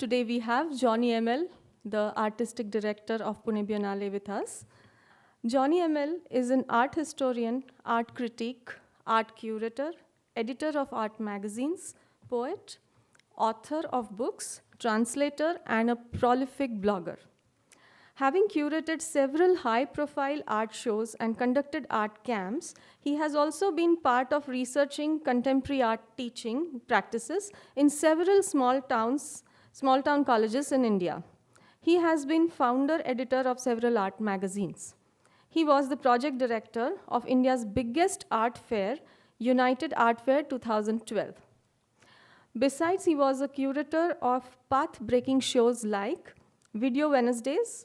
today we have Johny ML, the artistic director of Pune Biennale with us. Johny ML is an art historian, art critic, art curator, editor of art magazines, poet, author of books, translator, and a prolific blogger. Having curated several high-profile art shows and conducted art camps, he has also been part of researching contemporary art teaching practices in several small-town colleges in India. He has been founder editor of several art magazines. He was the project director of India's biggest art fair, United Art Fair 2012. Besides, he was a curator of path-breaking shows like Video Wednesdays,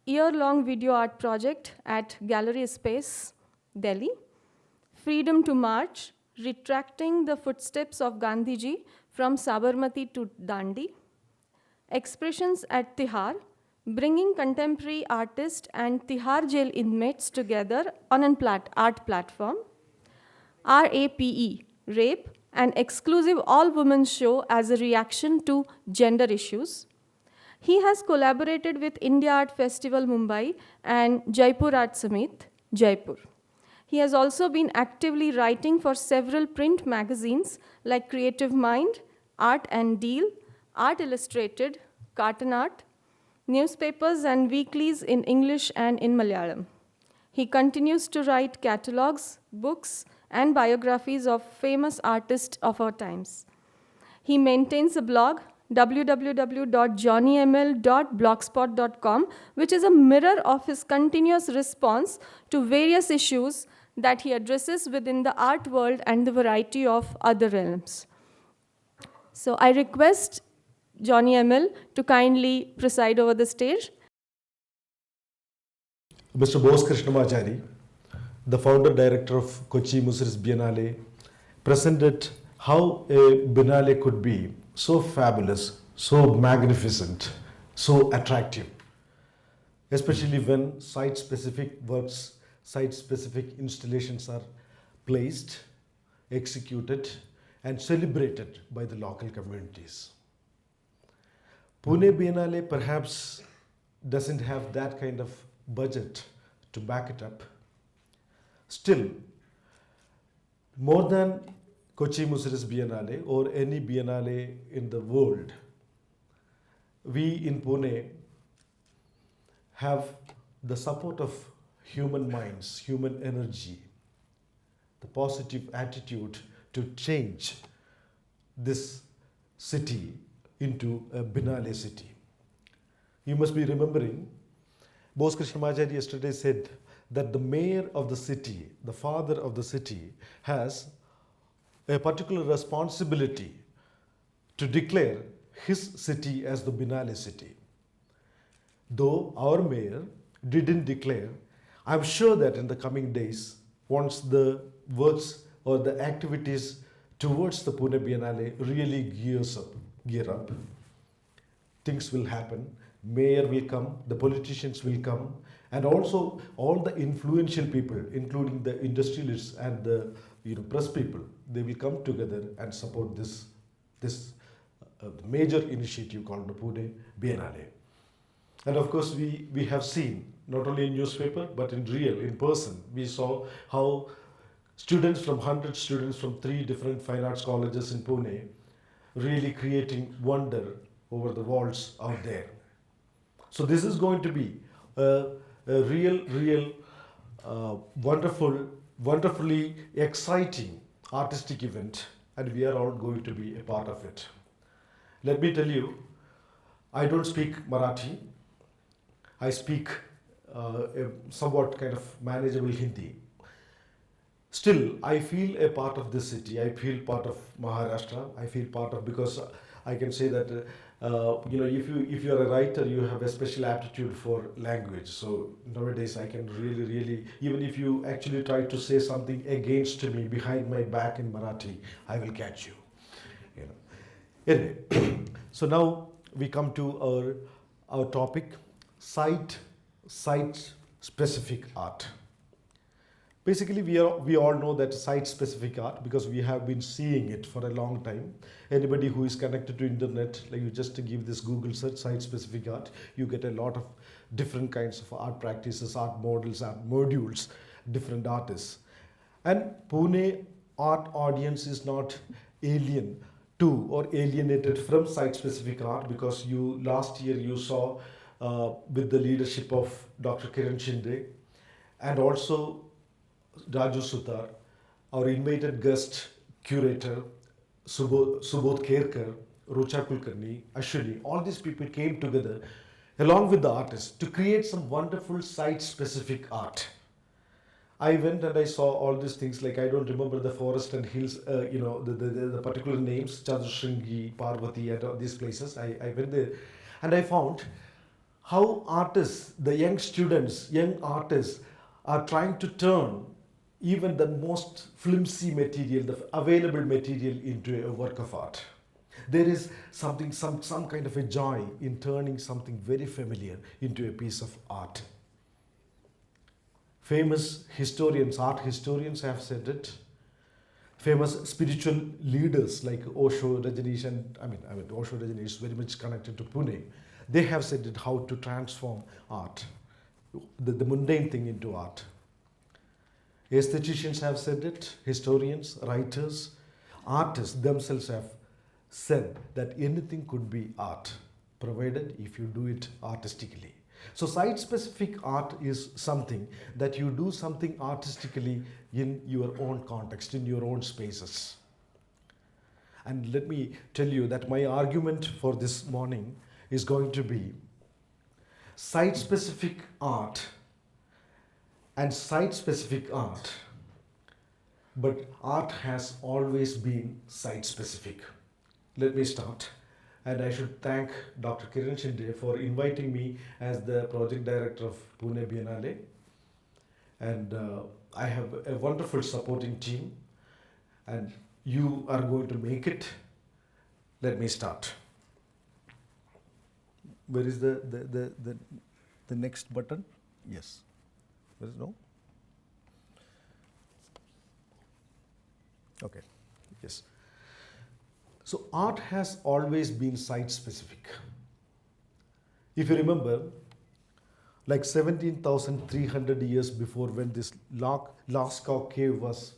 year-long video art project at Gallery Space, Delhi, Freedom to March, retracting the footsteps of Gandhiji from Sabarmati to Dandi, Expressions at Tihar, bringing contemporary artists and Tihar jail inmates together on an art platform, RAPE, Rape, an exclusive all-women show as a reaction to gender issues. He has collaborated with India Art Festival Mumbai and Jaipur Art Summit, Jaipur. He has also been actively writing for several print magazines like Creative Mind, Art and Deal, Art Illustrated, Cartoon Art, newspapers and weeklies in English and in Malayalam. He continues to write catalogs, books, and biographies of famous artists of our times. He maintains a blog, www.johnnyml.blogspot.com, which is a mirror of his continuous response to various issues that he addresses within the art world and the variety of other realms. So I request Johny ML to kindly preside over the stage. Mr. Bose Krishnamachari, the founder director of Kochi Musiris Biennale, presented how a Biennale could be so fabulous, so magnificent, so attractive, especially when site-specific works, site-specific installations are placed, executed, and celebrated by the local communities. Pune Biennale perhaps doesn't have that kind of budget to back it up. Still, more than Kochi Musiris Biennale or any Biennale in the world, we in Pune have the support of human minds, human energy, the positive attitude to change this city into a Biennale city. You must be remembering, Bose Krishnamachari yesterday said that the mayor of the city, the father of the city, has a particular responsibility to declare his city as the Biennale city. Though our mayor didn't declare, I'm sure that in the coming days, once the works or the activities towards the Pune Biennale really gear up, things will happen. Mayor will come, the politicians will come, and also all the influential people, including the industrialists and the press people, they will come together and support this major initiative called the Pune Biennale. And of course, we have seen, not only in newspaper, but in person, we saw how students from 100 students from 3 different fine arts colleges in Pune really creating wonder over the walls out there. So this is going to be a real wonderfully exciting artistic event, and we are all going to be a part of it. Let me tell you, I don't speak Marathi. I speak a somewhat kind of manageable Hindi. Still, I feel a part of this city. I feel part of Maharashtra. I feel part of, because I can say that if you are a writer, you have a special aptitude for language. So nowadays I can really, even if you actually try to say something against me behind my back in Marathi, I will catch you. Anyway, so now we come to our topic, site-specific art. Basically, we all know that site-specific art because we have been seeing it for a long time. Anybody who is connected to internet, like you just give this Google search site-specific art, you get a lot of different kinds of art practices, art models, art modules, different artists. And Pune art audience is not alien to or alienated from site-specific art because you last year you saw with the leadership of Dr. Kiran Shinde and also Raju Sutar, our invited guest curator, Subodh Kerkar, Rucha Kulkarni, Ashwini, all these people came together along with the artists to create some wonderful site-specific art. I went and I saw all these things, like I don't remember the forest and hills, the particular names, Chandrashringi, Parvati, and all these places. I went there and I found how artists, the young students, young artists are trying to turn even the most flimsy material, the available material into a work of art. There is something, some kind of a joy in turning something very familiar into a piece of art. Famous historians, art historians have said it. Famous spiritual leaders like Osho, Rajneesh, and Osho, Rajneesh is very much connected to Pune. They have said it how to transform art, the mundane thing into art. Aestheticians have said it, historians, writers, artists themselves have said that anything could be art, provided if you do it artistically. So site-specific art is something that you do something artistically in your own context, in your own spaces. And let me tell you that my argument for this morning is going to be site-specific art and site-specific art, but art has always been site-specific. Let me start. And I should thank Dr. Kiran Shinde for inviting me as the project director of Pune Biennale. And I have a wonderful supporting team, and you are going to make it. Let me start. Where is the next button? Yes. There is no? Okay. Yes. So art has always been site-specific. If you remember, like 17,300 years before, when this Lascaux cave was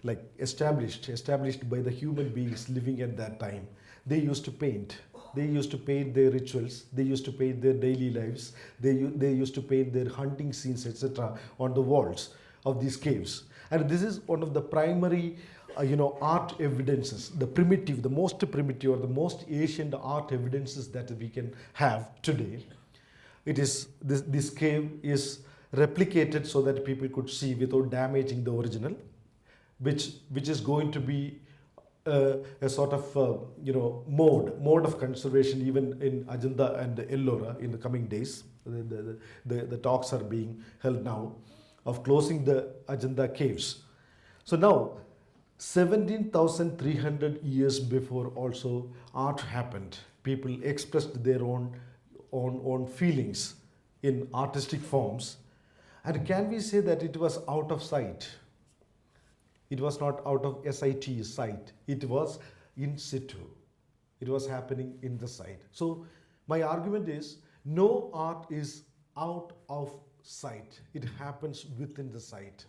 like established by the human beings living at that time, they used to paint. They used to paint their rituals. They used to paint their daily lives. They used to paint their hunting scenes, etc., on the walls of these caves. And this is one of the primary art evidences, the most primitive or the most ancient art evidences that we can have today. It is this cave is replicated so that people could see without damaging the original, which is going to be a sort of mode of conservation even in Ajanta and Ellora in the coming days. The talks are being held now of closing the Ajanta caves. So now 17,300 years before also art happened. People expressed their own feelings in artistic forms. And can we say that it was out of sight? It was not out of SIT, sight. It was in situ. It was happening in the sight. So my argument is no art is out of sight. It happens within the sight.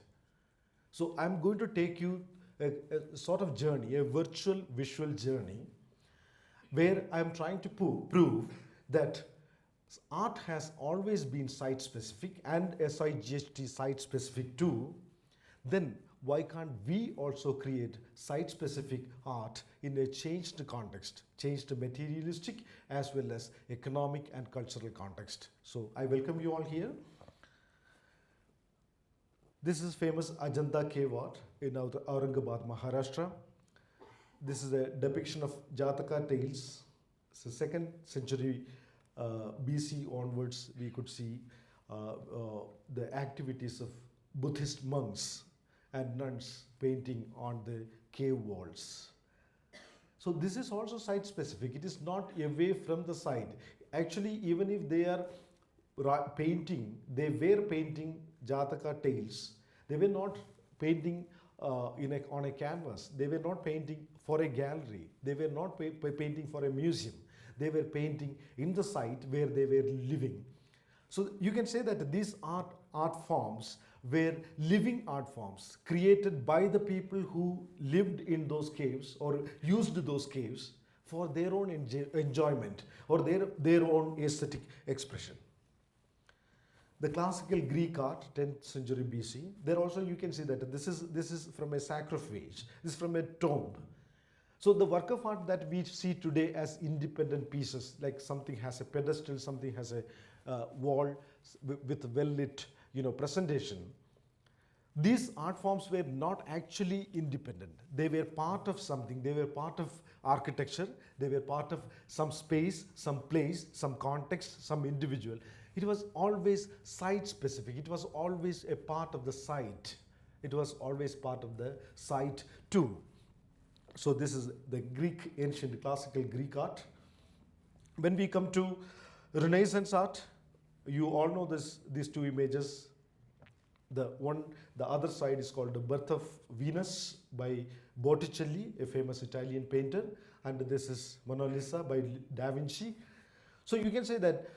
So I'm going to take you a sort of journey, a virtual visual journey, where I'm trying to prove that art has always been site-specific and SIGST site-specific too. Then why can't we also create site-specific art in a changed context, changed materialistic as well as economic and cultural context? So I welcome you all here. This is famous Ajanta cave art in Aurangabad, Maharashtra. This is a depiction of Jataka tales. It's the 2nd century BC onwards. We could see the activities of Buddhist monks and nuns painting on the cave walls. So this is also site specific. It is not away from the site. Actually, even if they are painting, they were painting Jataka tales. They were not painting on a canvas. They were not painting for a gallery. They were not painting for a museum. They were painting in the site where they were living. So you can say that these art forms were living art forms created by the people who lived in those caves or used those caves for their own enjoyment or their own aesthetic expression. The classical Greek art, 10th century BC, there also you can see that this is from a sarcophage, this is from a tomb. So the work of art that we see today as independent pieces, like something has a pedestal, something has a wall with well-lit presentation, these art forms were not actually independent. They were part of something. They were part of architecture. They were part of some space, some place, some context, some individual. It was always site-specific. It was always a part of the site. It was always part of the site too. So this is the Greek, ancient classical Greek art. When we come to Renaissance art, you all know these two images. The other side is called The Birth of Venus by Botticelli, a famous Italian painter, and this is Mona Lisa by Da Vinci. So you can say that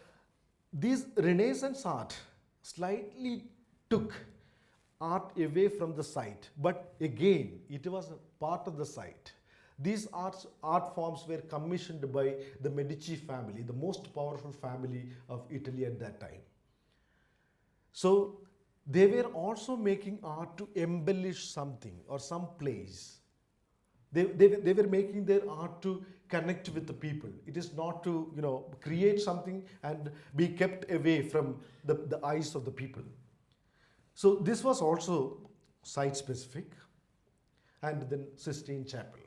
this Renaissance art slightly took art away from the site, but again it was a part of the site. These art forms were commissioned by the Medici family, the most powerful family of Italy at that time. So they were also making art to embellish something or some place. They were making their art to connect with the people. It is not to create something and be kept away from the eyes of the people. So this was also site specific. And then Sistine Chapel.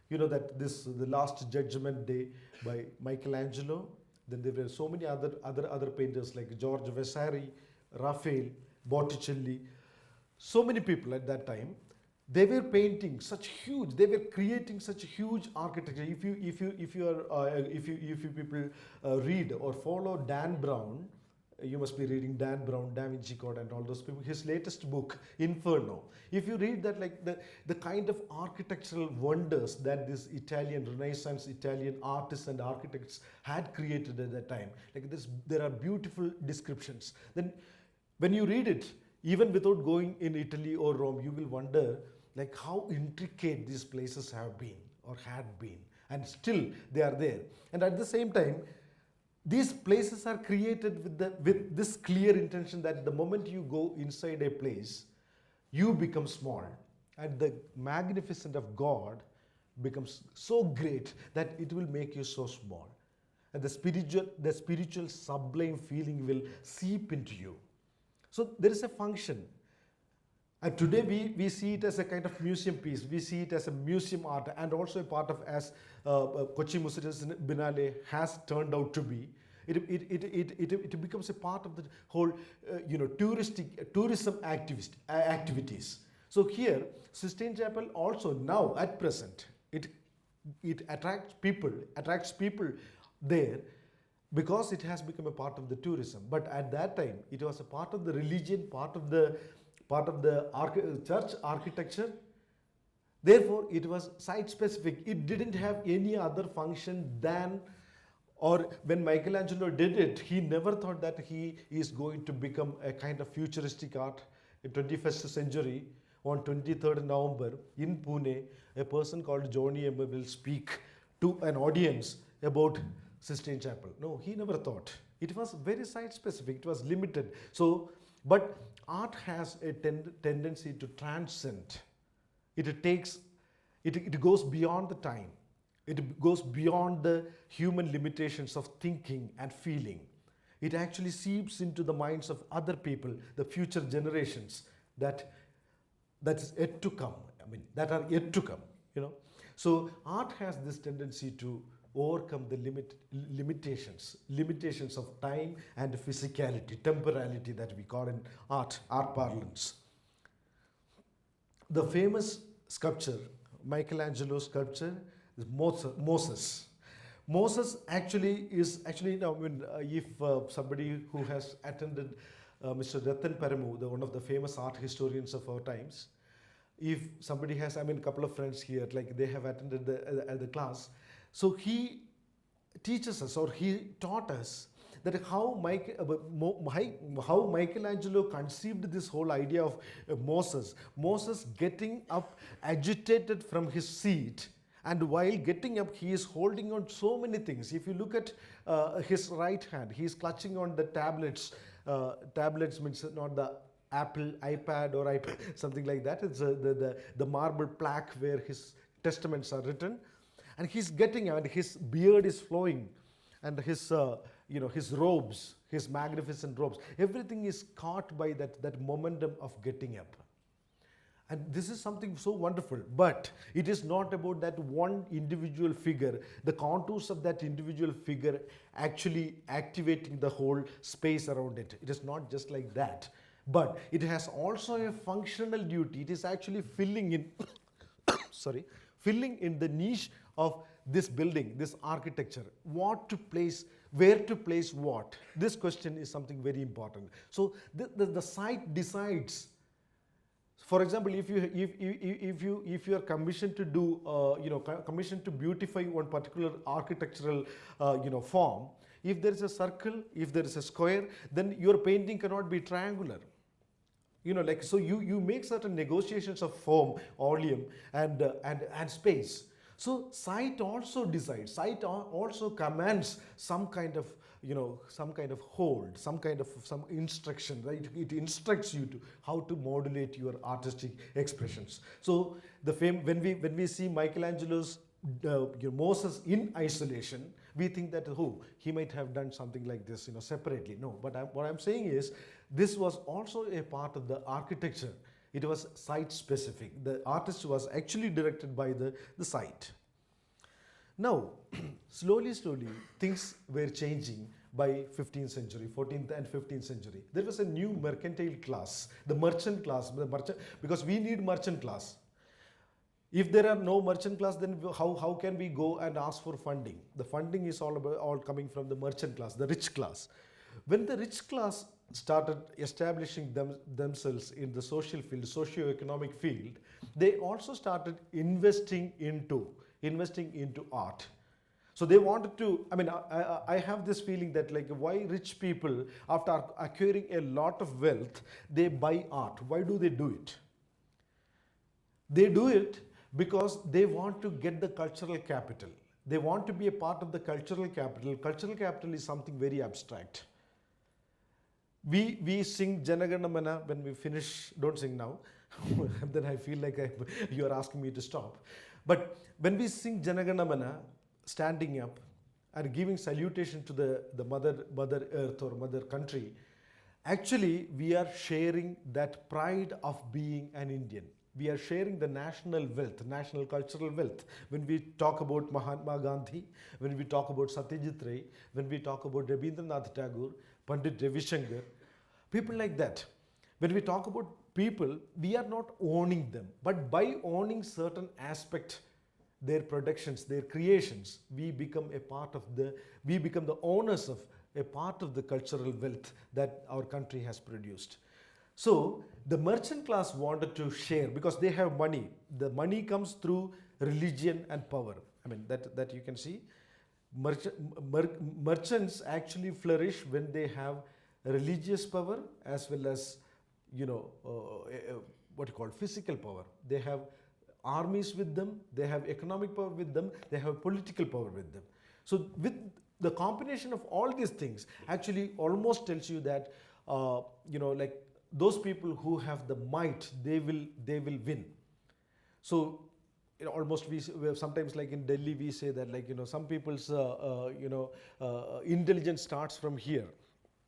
You know that the Last Judgment Day by Michelangelo. Then there were so many other painters like George Vasari, Raphael, Botticelli, so many people at that time. They were painting such huge. They were creating such huge architecture. If you people read or follow Dan Brown, you must be reading Dan Brown, Da Vinci Code, and all those people. His latest book, Inferno. If you read that, like the kind of architectural wonders that this Renaissance Italian artists and architects had created at that time, like this, there are beautiful descriptions. Then, when you read it, even without going in Italy or Rome, you will wonder like how intricate these places have been or had been, and still they are there. And at the same time, these places are created with this clear intention that the moment you go inside a place, you become small, and the magnificence of God becomes so great that it will make you so small, and the spiritual sublime feeling will seep into you. So there is a function. And today we see it as a kind of museum piece. We see it as a museum art, and also a part of, as Kochi Museums Biennale has turned out to be. It becomes a part of the whole tourism activities. So here, Sistine Chapel also now at present it attracts people there, because it has become a part of the tourism. But at that time, it was a part of the religion, part of the church architecture. Therefore, it was site specific. It didn't have any other function than, or when Michelangelo did it, he never thought that he is going to become a kind of futuristic art in 21st century. On 23rd November in Pune, a person called Johny ML will speak to an audience about Sistine Chapel. No, he never thought. It was very site specific. It was limited. So, but art has a tendency to transcend. It goes beyond the time. It goes beyond the human limitations of thinking and feeling. It actually seeps into the minds of other people, the future generations that is yet to come. That are yet to come. So art has this tendency to overcome the limitations of time and physicality, temporality that we call in art parlance. The famous sculpture, Michelangelo sculpture, is Moses. Moses if somebody who has attended Mr. Ratan Paramu, one of the famous art historians of our times. If somebody has, I mean, a couple of friends here, like they have attended the class. So he teaches us, or he taught us, that how Michelangelo conceived this whole idea of Moses getting up agitated from his seat, and while getting up he is holding on so many things. If you look at his right hand, he is clutching on the tablets. Tablets means not the Apple iPad or iPad, something like that. It's the marble plaque where his testaments are written, and he's getting out, his beard is flowing, and his his robes, his magnificent robes, everything is caught by that momentum of getting up. And this is something so wonderful. But it is not about that one individual figure, the contours of that individual figure actually activating the whole space around it. It is not just like that. But it has also a functional duty. It is actually filling in, filling in the niche of this building, this architecture. What to place, where to place what. This question is something very important. So the site decides. For example, if you are commissioned to do commissioned to beautify one particular architectural form, if there is a circle, if there is a square, then your painting cannot be triangular. So you make certain negotiations of form, volume, and space. So site also decides, site also commands some kind of hold, some instruction, right? It instructs you to how to modulate your artistic expressions. So when we see Michelangelo's Moses in isolation, we think that he might have done something like this separately. No, but what I'm saying is this was also a part of the architecture. It was site specific. The artist was actually directed by the site. Now, slowly, things were changing by 15th century, 14th and 15th century. There was a new mercantile class, the merchant class, because we need merchant class. If there are no merchant class, then how can we go and ask for funding? The funding is all coming from the merchant class, the rich class. When the rich class started establishing themselves in the social field, socio-economic field, they also started investing into art. So they wanted to, I have this feeling that why rich people, after acquiring a lot of wealth, they buy art. Why do they do it? They do it because they want to get the cultural capital. They want to be a part of the cultural capital. Cultural capital is something very abstract. We sing Jana Gana Mana when we finish. Don't sing now. Then I feel like you are asking me to stop. But when we sing Jana Gana Mana, standing up and giving salutation to the mother earth or mother country, actually we are sharing that pride of being an Indian. We are sharing the national wealth, national cultural wealth. When we talk about Mahatma Gandhi, when we talk about Satyajit Ray, when we talk about Rabindranath Tagore, Pandit Ravi Shankar, people like that. When we talk about people, we are not owning them, but by owning certain aspect, their productions, their creations, we become the owners of a part of the cultural wealth that our country has produced. So the merchant class wanted to share because they have money. The money comes through religion and power. That you can see. Merchants actually flourish when they have religious power as well as physical power. They have armies with them, they have economic power with them, they have political power with them. So with the combination of all these things actually almost tells you that those people who have the might, they will win. So almost we sometimes, like in Delhi, we say that some people's intelligence starts from here.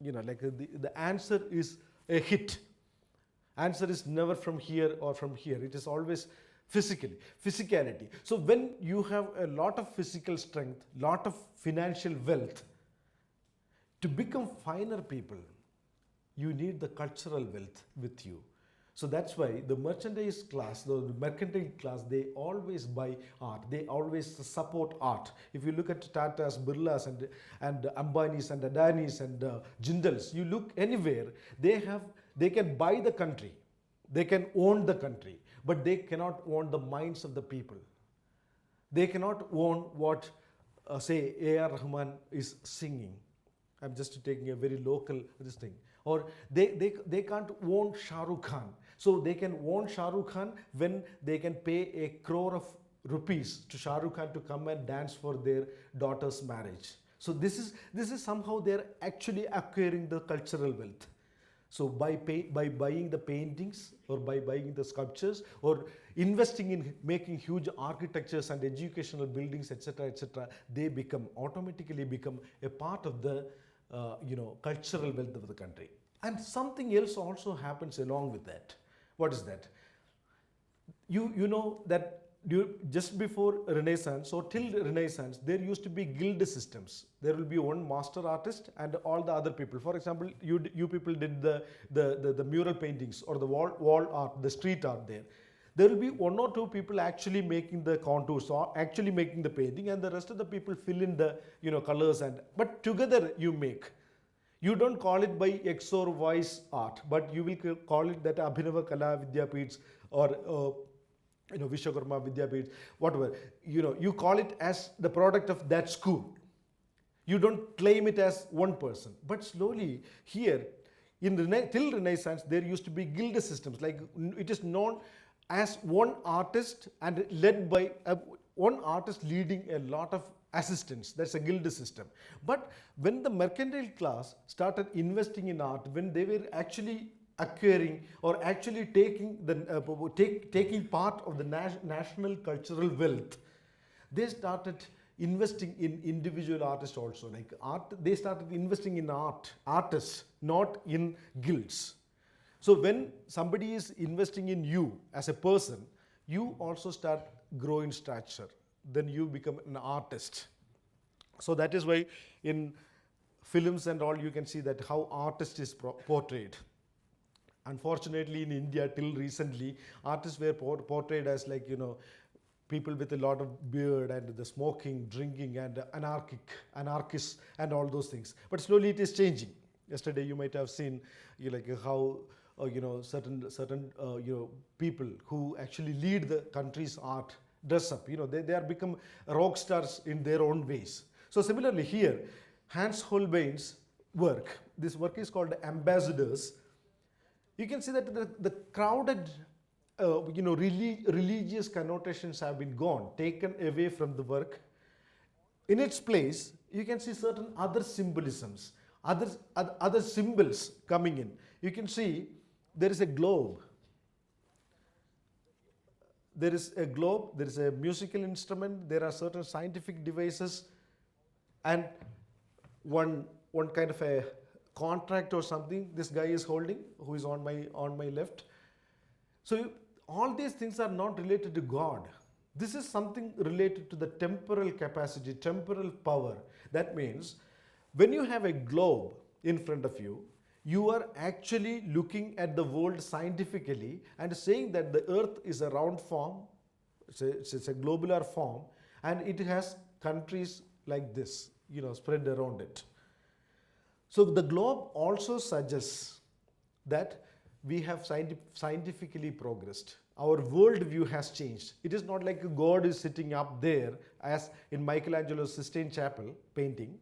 The answer is a hit. Answer is never from here or from here. It is always physicality. So when you have a lot of physical strength, lot of financial wealth, to become finer people, you need the cultural wealth with you. So that's why the merchandise class, the mercantile class, they always buy art. They always support art. If you look at Tatas, Birlas, and Ambanis and Adanis and Jindals, you look anywhere, they can buy the country, they can own the country, but they cannot own the minds of the people. They cannot own what, say, A.R. Rahman is singing. I'm just taking a very local this thing. Or they can't own Shah Rukh Khan. So they can own Shah Rukh Khan when they can pay 1 crore of rupees to Shah Rukh Khan to come and dance for their daughter's marriage. So this is somehow they're actually acquiring the cultural wealth. So by buying the paintings or by buying the sculptures or investing in making huge architectures and educational buildings, etc., they automatically become a part of the cultural wealth of the country. And something else also happens along with that. What is that? You know that just before Renaissance or till Renaissance, there used to be guild systems. There will be one master artist and all the other people. For example, you people did the mural paintings or the wall art, the street art there. There will be 1 or 2 people actually making the contours or actually making the painting, and the rest of the people fill in the colors, but together you make. You don't call it by X or Y's art, but you will call it that Abhinava Kala Vidyapeeths or Vishwakarma Vidyapeeth, whatever. You call it as the product of that school. You don't claim it as one person. But slowly here, till Renaissance, there used to be guild systems. Like it is known as one artist and led by one artist leading a lot of assistants. That's a guild system. But when the mercantile class started investing in art, when they were actually acquiring or actually taking part of the national cultural wealth, they started investing in individual artists also. Like art, they started investing in artists, not in guilds. So when somebody is investing in you as a person, you also start grow in stature. Then you become an artist. So that is why in films and all you can see that how artist is portrayed. Unfortunately, in India, till recently, artists were portrayed as people with a lot of beard and the smoking, drinking, and anarchists, and all those things. But slowly it is changing. Yesterday, you might have seen how certain people who actually lead the country's art dress up. They are become rock stars in their own ways. So similarly here, Hans Holbein's work. This work is called Ambassadors. You can see that the crowded, religious connotations have been taken away from the work. In its place, you can see certain other symbolisms, other symbols coming in. You can see there is a globe. There is a globe, there is a musical instrument, there are certain scientific devices, and one kind of a contract or something this guy is holding, who is on my left. So all these things are not related to God. This is something related to the temporal capacity, temporal power. That means when you have a globe in front of you, you are actually looking at the world scientifically and saying that the earth is a round form, it's a globular form, and it has countries like this, spread around it. So the globe also suggests that we have scientifically progressed. Our worldview has changed. It is not like God is sitting up there as in Michelangelo's Sistine Chapel painting.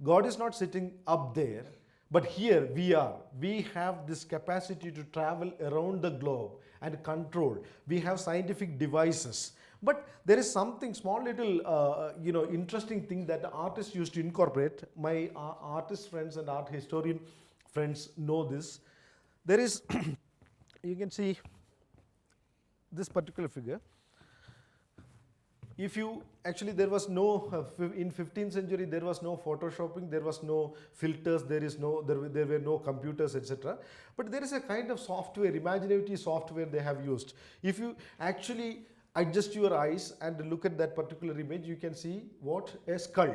God is not sitting up there, but here we are. We have this capacity to travel around the globe and control. We have scientific devices. But there is something small little, interesting thing that the artists used to incorporate. My artist friends and art historian friends know this. There is, you can see this particular figure. If you actually, there was no in 15th century there was no photoshopping, there was no filters, there were no computers, etc. But there is a kind of software, imaginative software they have used. If you actually adjust your eyes and look at that particular image, you can see what? A skull.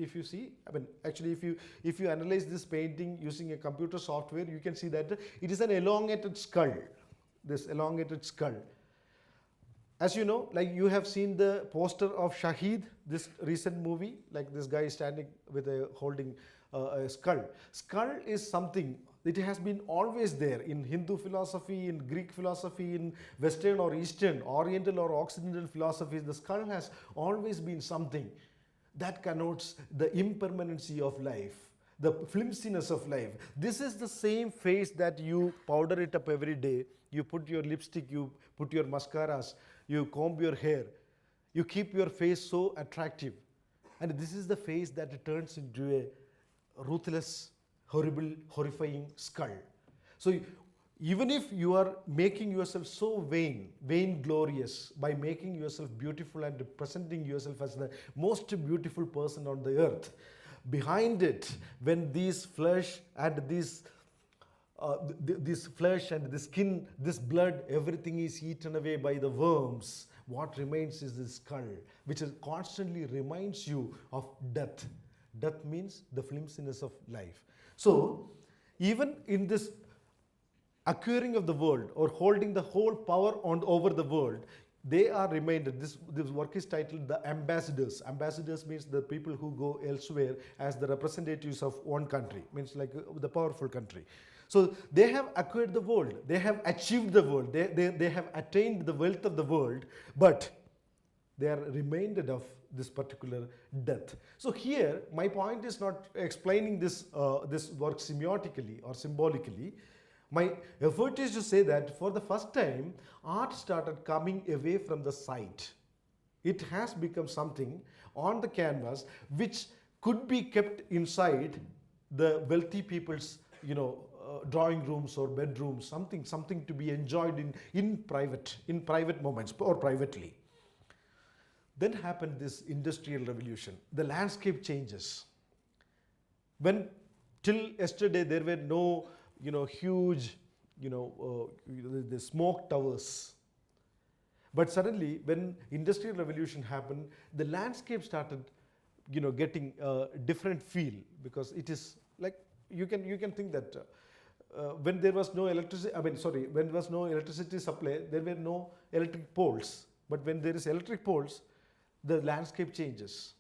if you see, I mean, actually, if you analyze this painting using a computer software, you can see that it is an elongated skull. This elongated skull. As you know, like you have seen the poster of Shahid, this recent movie, like this guy is standing with holding a skull. Skull is something that has been always there in Hindu philosophy, in Greek philosophy, in Western or Eastern, Oriental or Occidental philosophies. The skull has always been something that connotes the impermanency of life, the flimsiness of life. This is the same face that you powder it up every day. You put your lipstick, you put your mascaras, you comb your hair, you keep your face so attractive. And this is the face that turns into a ruthless, horrible, horrifying skull. So even if you are making yourself so vainglorious by making yourself beautiful and presenting yourself as the most beautiful person on the earth, behind it, when these flesh and this flesh and the skin, this blood, everything is eaten away by the worms, what remains is the skull, which constantly reminds you of death. Death means the flimsiness of life. So, even in this acquiring of the world or holding the whole power over the world, they are reminded. This work is titled The Ambassadors. Ambassadors means the people who go elsewhere as the representatives of one country, means like the powerful country. So they have acquired the world, they have achieved the world, they have attained the wealth of the world, but they are reminded of this particular death. So here, my point is not explaining this work semiotically or symbolically. My effort is to say that for the first time, art started coming away from the sight. It has become something on the canvas which could be kept inside the wealthy people's, drawing rooms or bedrooms, something to be enjoyed in private moments or privately. Then happened this industrial revolution. The landscape changes. When till yesterday there were no huge, the smoke towers. But suddenly, when industrial revolution happened, the landscape started, getting a different feel, because it is like you can think that when there was no electricity, when there was no electricity supply, there were no electric poles. But when there is electric poles, the landscape changes.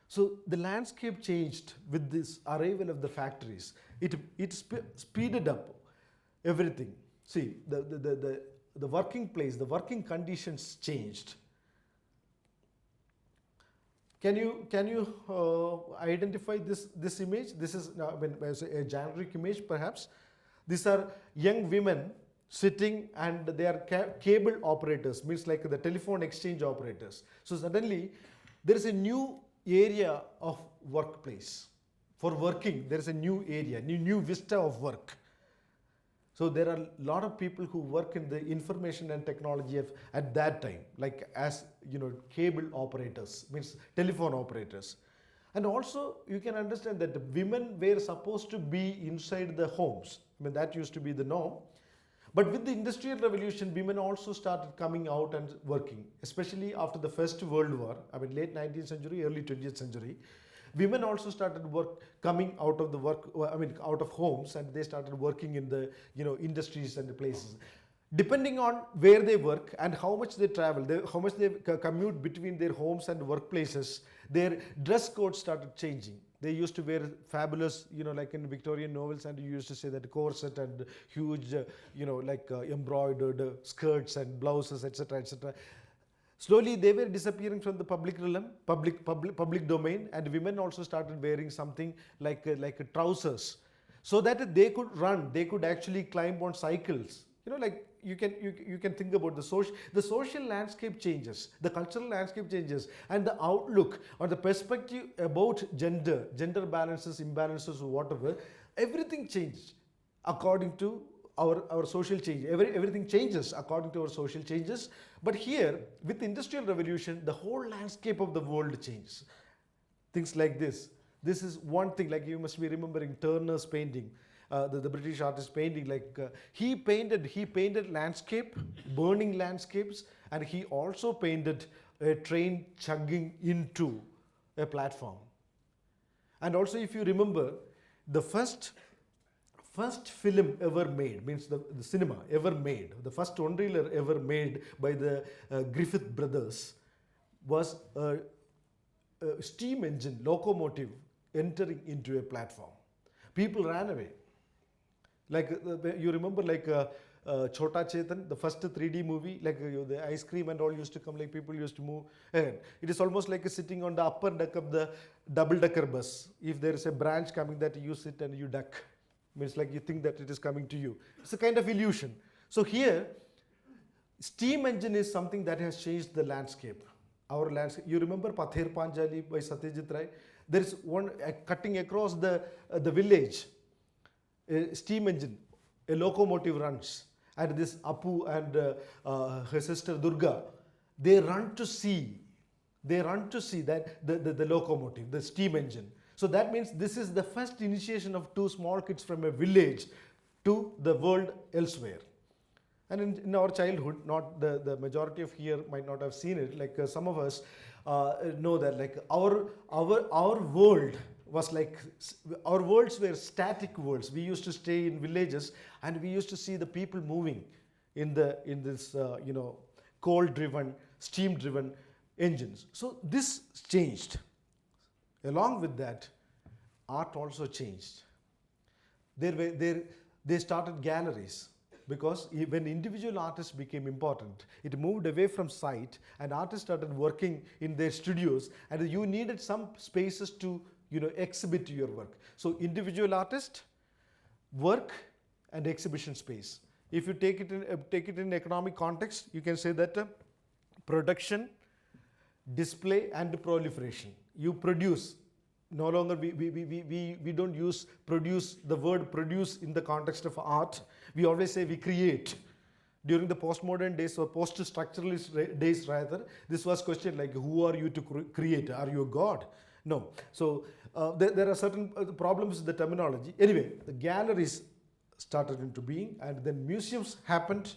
So the landscape changed with this arrival of the factories. It speeded up everything. See, the working place, the working conditions changed. Can you identify this image? This is a generic image, perhaps. These are young women sitting, and they are cable operators, means like the telephone exchange operators. So suddenly there is a new area of workplace. For working, there is a new area, new vista of work. So there are a lot of people who work in the information and technology at that time, like as cable operators, means telephone operators. And also you can understand that the women were supposed to be inside the homes. That used to be the norm. But with the Industrial Revolution, women also started coming out and working, especially after the First World War, late 19th century, early 20th century. Women also started coming out of out of homes, and they started working in the industries and the places. Depending on where they work and how much they travel, how much they commute between their homes and workplaces, their dress code started changing. They used to wear fabulous, like in Victorian novels, and you used to say that corset and huge, embroidered skirts and blouses, etc., etc. Slowly, they were disappearing from the public realm, public domain, and women also started wearing something like trousers, so that they could run, they could actually climb on cycles. You can think about the social landscape changes, the cultural landscape changes, and the outlook or the perspective about gender balances, imbalances, or whatever, everything changed according to our social change. Everything changes according to our social changes. But here, with the Industrial Revolution, the whole landscape of the world changes. Things like this. This is one thing, like you must be remembering Turner's painting. The British artist painting, he painted landscape, burning landscapes, and he also painted a train chugging into a platform. And also, if you remember, the first film ever made, means the cinema ever made, the first one-reeler ever made by the Griffith brothers was a steam engine locomotive entering into a platform. People ran away. Like you remember, like Chota Chetan, the first 3D movie, like the ice cream and all used to come, like people used to move ahead. It is almost like sitting on the upper deck of the double-decker bus. If there is a branch coming, that you sit and you duck. Means like you think that it is coming to you. It's a kind of illusion. So here, steam engine is something that has changed the landscape. Our landscape. You remember Pather Panjali by Satyajit Ray? There is one cutting across the village. A steam engine, a locomotive runs, and this Apu and her sister Durga, they run to see that the locomotive, the steam engine. So that means this is the first initiation of two small kids from a village to the world elsewhere. And in our childhood, not the majority of here might not have seen it, like some of us know that, like our world was like, our worlds were static worlds. We used to stay in villages and we used to see the people moving in this coal driven, steam driven engines. So this changed. Along with that, art also changed. They started galleries, because when individual artists became important, it moved away from site and artists started working in their studios, and you needed some spaces to exhibit your work. So individual artist, work, and exhibition space. If you take it in economic context, you can say that production, display, and proliferation. You produce. No longer we don't use produce, the word produce in the context of art. We always say we create. During the postmodern days or post-structuralist days rather, this was questioned, like, who are you to create? Are you a god? No. So there are certain problems with the terminology. Anyway, the galleries started into being, and then museums happened.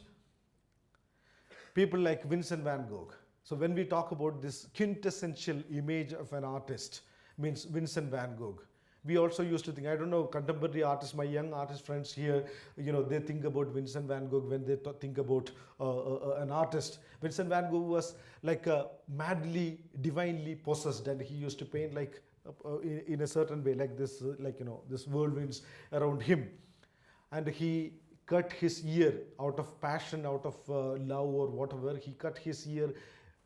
People like Vincent van Gogh. So when we talk about this quintessential image of an artist, means Vincent van Gogh. We also used to think, I don't know, contemporary artists, my young artist friends here, they think about Vincent van Gogh when they think about an artist. Vincent van Gogh was like madly, divinely possessed, and he used to paint like in a certain way, like this, this whirlwinds around him. And he cut his ear out of passion, out of love or whatever. He cut his ear,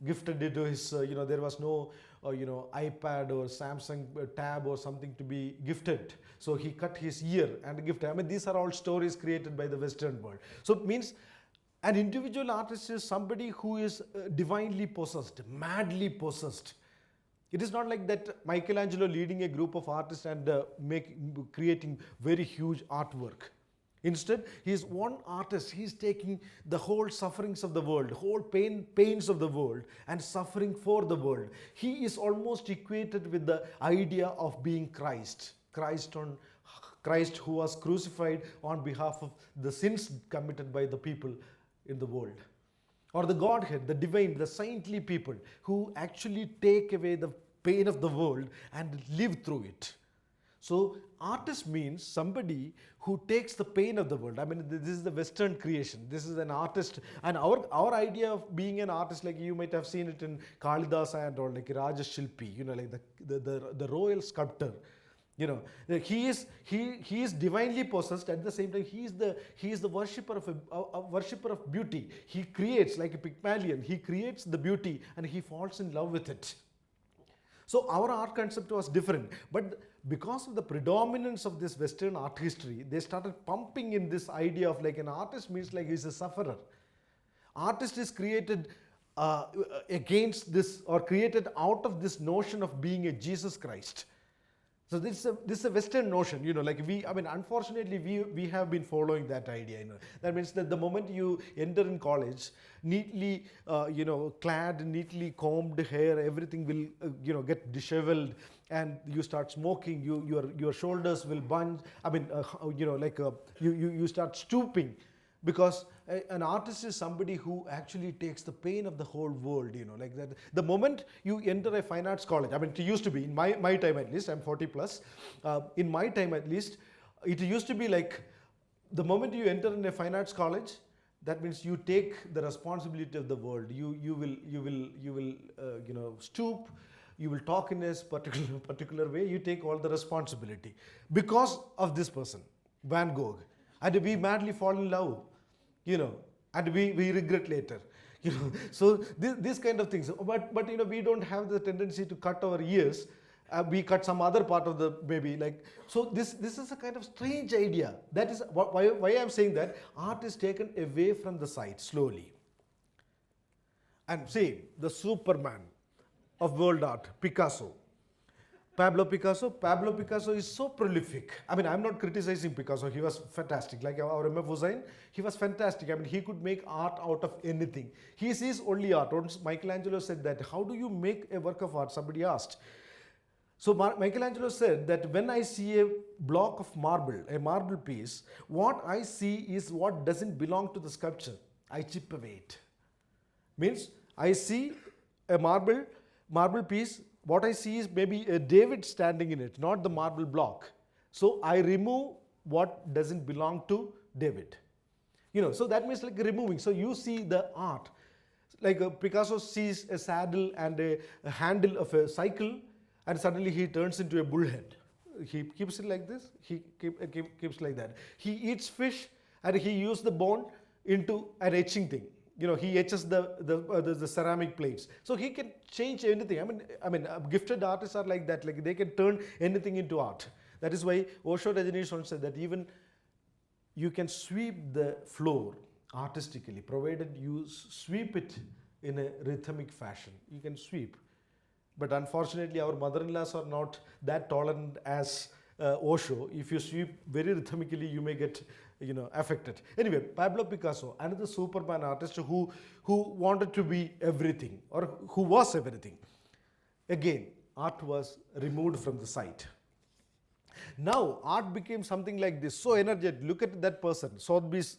gifted it to his, there was no, iPad or Samsung tab or something to be gifted. So he cut his ear and gifted. I mean, these are all stories created by the Western world. So it means an individual artist is somebody who is divinely possessed, madly possessed. It is not like that Michelangelo leading a group of artists and creating very huge artwork. Instead, he is one artist. He is taking the whole sufferings of the world, whole pains of the world, and suffering for the world. He is almost equated with the idea of being Christ. Christ who was crucified on behalf of the sins committed by the people in the world. Or the Godhead, the divine, the saintly people who actually take away the pain of the world and live through it. So artist means somebody who takes the pain of the world. I mean, this is the Western creation. This is an artist. And our idea of being an artist, like you might have seen it in Kalidasa and all, like Raja Shilpi, like the royal sculptor. He is divinely possessed. At the same time, he is the worshipper of beauty. He creates, like a Pygmalion, he creates the beauty and he falls in love with it. So our art concept was different, but because of the predominance of this Western art history, they started pumping in this idea of, like, an artist means like he's a sufferer. Artist is created against this, or created out of this notion of being a Jesus Christ. So this is a Western notion, unfortunately we have been following that idea. That means that the moment you enter in college, neatly, clad, neatly combed hair, everything will, get disheveled, and you start smoking. Your shoulders will bunch. You start stooping, because an artist is somebody who actually takes the pain of the whole world, like that. The moment you enter a fine arts college, I mean, it used to be, in my time at least, I'm 40 plus, in my time at least, it used to be like, the moment you enter in a fine arts college, that means you take the responsibility of the world. You will stoop. You will talk in a particular way. You take all the responsibility because of this person, Van Gogh, and we madly fall in love, and we regret later. So this kind of things. But we don't have the tendency to cut our ears. We cut some other part of the baby, like, so this is a kind of strange idea. That is why I'm saying that art is taken away from the sight slowly. And see, the Superman of world art, Picasso. Pablo Picasso is so prolific. I mean, I'm not criticizing Picasso. He was fantastic. Like our MF Hussain, he was fantastic. I mean, he could make art out of anything. He sees only art. Once Michelangelo said that, how do you make a work of art? Somebody asked. So Michelangelo said that when I see a block of marble, a marble piece, what I see is what doesn't belong to the sculpture. I chip away it. Means I see a marble piece, what I see is maybe a David standing in it, not the marble block. So I remove what doesn't belong to David. So that means like removing. So you see the art. Like Picasso sees a saddle and a handle of a cycle, and suddenly he turns into a bullhead. He keeps it like this, he keeps like that. He eats fish and he uses the bone into an etching thing. He etches the ceramic plates. So he can change anything. I mean, gifted artists are like that. Like they can turn anything into art. That is why Osho Rajneesh once said that even you can sweep the floor artistically, provided you sweep it in a rhythmic fashion. You can sweep. But unfortunately, our mother-in-laws are not that tolerant as Osho. If you sweep very rhythmically, you may get affected. Anyway, Pablo Picasso, another Superman artist who wanted to be everything, or who was everything. Again, art was removed from the sight. Now art became something like this, so energetic. Look at that person, Sotheby's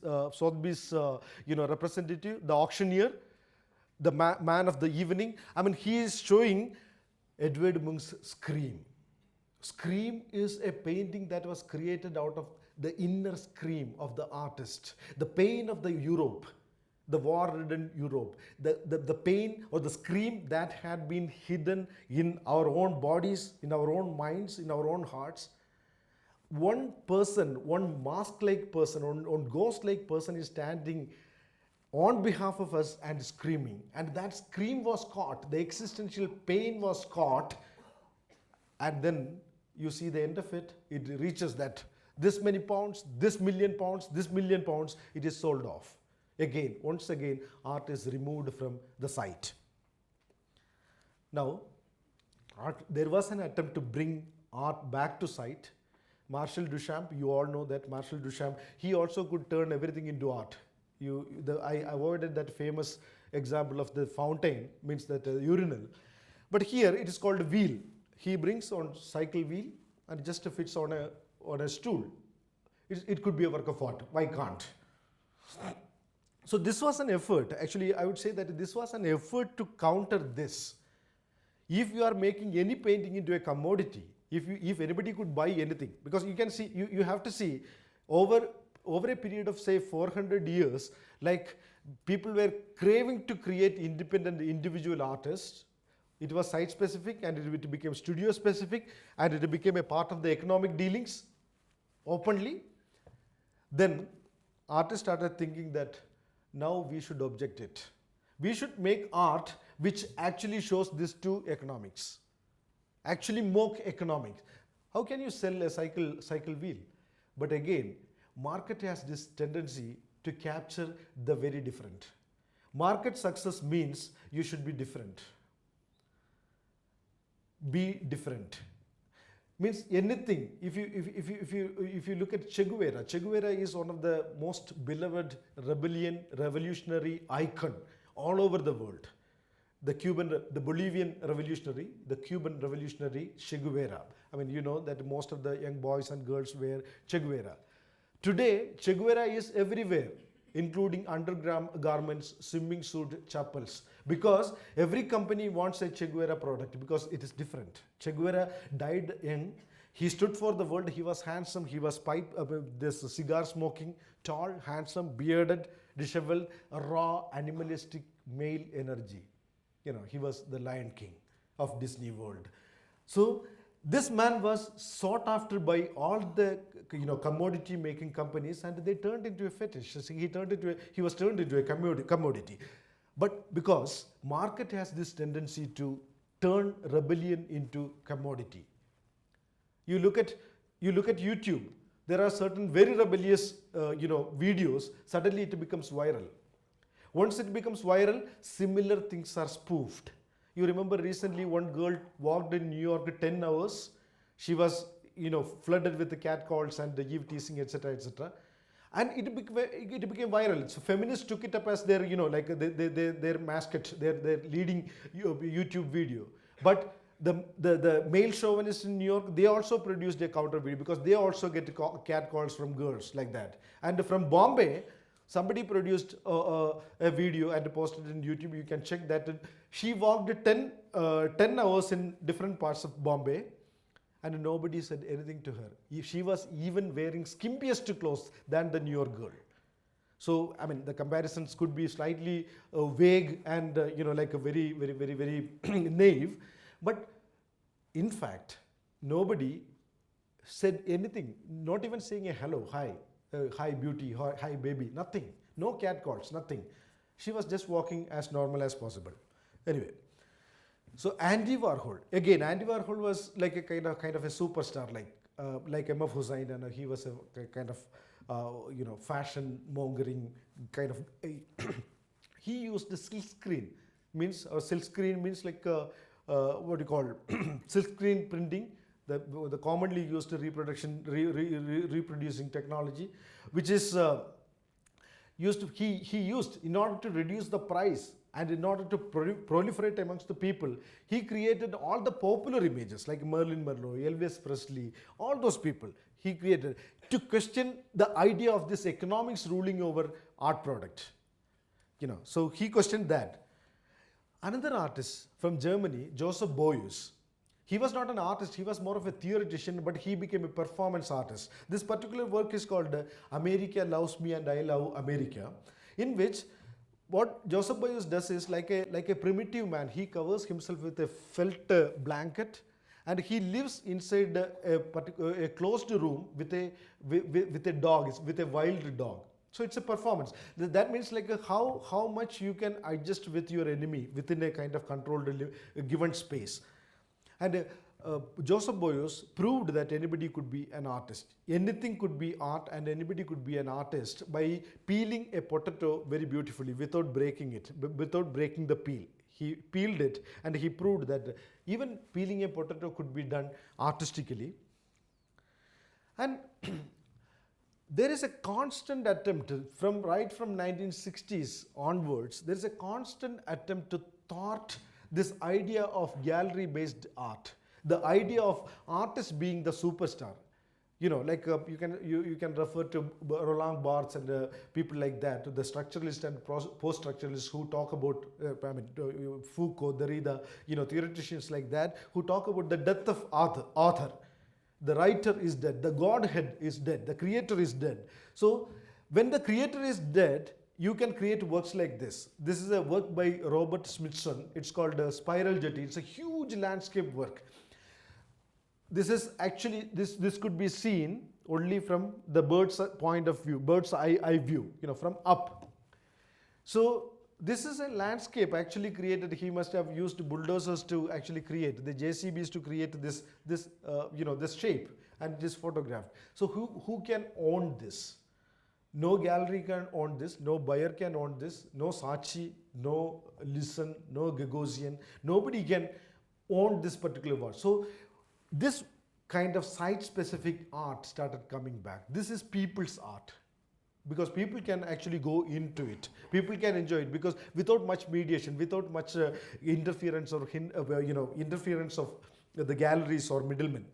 representative, the auctioneer, the man of the evening. I mean, he is showing Edvard Munch's Scream. Scream is a painting that was created out of the inner scream of the artist, the pain of the Europe, the war-ridden Europe, the pain or the scream that had been hidden in our own bodies, in our own minds, in our own hearts. One person, one mask-like person, one ghost-like person is standing on behalf of us and screaming. And that scream was caught, the existential pain was caught, and then you see the end of it, it reaches that this many pounds, this million pounds, this million pounds, it is sold off. Again, once again, art is removed from the sight. Now, there was an attempt to bring art back to sight. Marcel Duchamp, you all know that Marcel Duchamp, he also could turn everything into art. I avoided that famous example of the fountain, means that urinal. But here it is called a wheel. He brings on cycle wheel and it just fits on a stool. It could be a work of art. Why can't? So this was an effort. Actually, I would say that this was an effort to counter this. If you are making any painting into a commodity, if anybody could buy anything, because you can see, you have to see over a period of say 400 years, like people were craving to create independent individual artists. It was site specific and it became studio specific and it became a part of the economic dealings openly. Then artists started thinking that now we should object it. We should make art which actually shows this to economics, actually mock economics. How can you sell a cycle wheel? But again, market has this tendency to capture the very different. Market success means you should be different. Be different. Means anything. If you look at Che Guevara is one of the most beloved revolutionary icon all over the world. The Bolivian revolutionary, the Cuban revolutionary Che Guevara. I mean, you know that most of the young boys and girls wear Che Guevara. Today, Che Guevara is everywhere. including undergarments, swimming suit, chapels. Because every company wants a Che Guevara product because it is different. Che Guevara died young. He stood for the world. He was handsome. He was this cigar smoking, tall, handsome, bearded, disheveled, raw, animalistic male energy. He was the Lion King of Disney World. So this man was sought after by all the commodity making companies, and they turned into a fetish. So he was turned into a commodity. But because market has this tendency to turn rebellion into commodity. You look at YouTube. There are certain very rebellious videos. Suddenly it becomes viral. Once it becomes viral, similar things are spoofed. You remember recently one girl walked in New York 10 hours. She was flooded with the catcalls and the eve teasing, etc., etc. And it became viral. So feminists took it up as their their mascot, their leading YouTube video. But the male chauvinists in New York, they also produced a counter video because they also get catcalls from girls like that. And from Bombay, somebody produced a video and posted it in YouTube. You can check that. She walked 10 hours in different parts of Bombay, and nobody said anything to her. She was even wearing skimpiest clothes than the New York girl. So, I mean, the comparisons could be slightly vague and, like a very, very, very, very naive. But in fact, nobody said anything, not even saying a hello, hi. Hi beauty, hi baby, nothing. No catcalls, nothing. She was just walking as normal as possible. Anyway, so Andy Warhol. Again, Andy Warhol was like a kind of a superstar, like M.F. Hussain, and he was a kind of fashion mongering kind of. He used the silk screen, silk screen means like what do you call silk screen printing. The commonly used reproducing technology, which is he used in order to reduce the price and in order to proliferate amongst the people. He created all the popular images like Marilyn Monroe, Elvis Presley, all those people he created to question the idea of this economics ruling over art product. So he questioned that. Another artist from Germany, Joseph Beuys. He was not an artist, he was more of a theoretician, but he became a performance artist. This particular work is called America Loves Me and I Love America, in which what Joseph Beuys does is like a primitive man. He covers himself with a felt blanket, and he lives inside a closed room with a dog, with a wild dog. So it's a performance. That means like how much you can adjust with your enemy within a kind of controlled given space. And Joseph Beuys proved that anybody could be an artist. Anything could be art, and anybody could be an artist by peeling a potato very beautifully without breaking it, without breaking the peel. He peeled it, and he proved that even peeling a potato could be done artistically. And there is a constant attempt from 1960s onwards. There is a constant attempt to thwart this idea of gallery-based art, the idea of artists being the superstar. You can refer to Roland Barthes and people like that, the structuralists and post-structuralists who talk about Foucault, Derrida, theoreticians like that who talk about the death of author. The writer is dead, the Godhead is dead, the creator is dead. So when the creator is dead, you can create works like this. This is a work by Robert Smithson. It's called Spiral Jetty. It's a huge landscape work. This is actually, this could be seen only from the bird's point of view, bird's eye view, from up. So this is a landscape actually created. He must have used bulldozers to actually create, the JCBs to create this shape, and this photograph. So who can own this? No gallery can own this, no buyer can own this, no Saatchi, no Listen, no Gagosian. Nobody can own this particular work. So this kind of site-specific art started coming back. This is people's art, because people can actually go into it. People can enjoy it because without much mediation, without much interference or interference of the galleries or middlemen.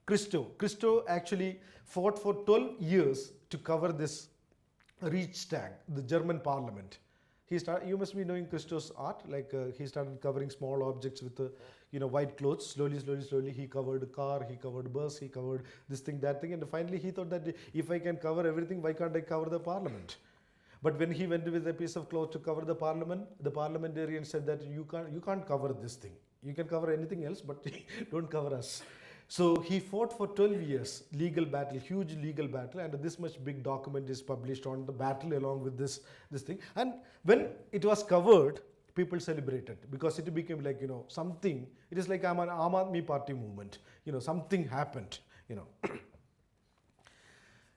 Christo actually fought for 12 years to cover this Reichstag, the German parliament. You must be knowing Christo's art. Like he started covering small objects with, white clothes. Slowly, he covered a car, he covered bus, he covered this thing, that thing, and finally he thought that if I can cover everything, why can't I cover the parliament? But when he went with a piece of cloth to cover the parliament, the parliamentarian said that you can't cover this thing. You can cover anything else, but don't cover us. So he fought for 12 years, legal battle, huge legal battle, and this much big document is published on the battle along with this thing. And when it was covered, people celebrated because it became like, something. It is like I'm an Aam Aadmi Party movement. Something happened,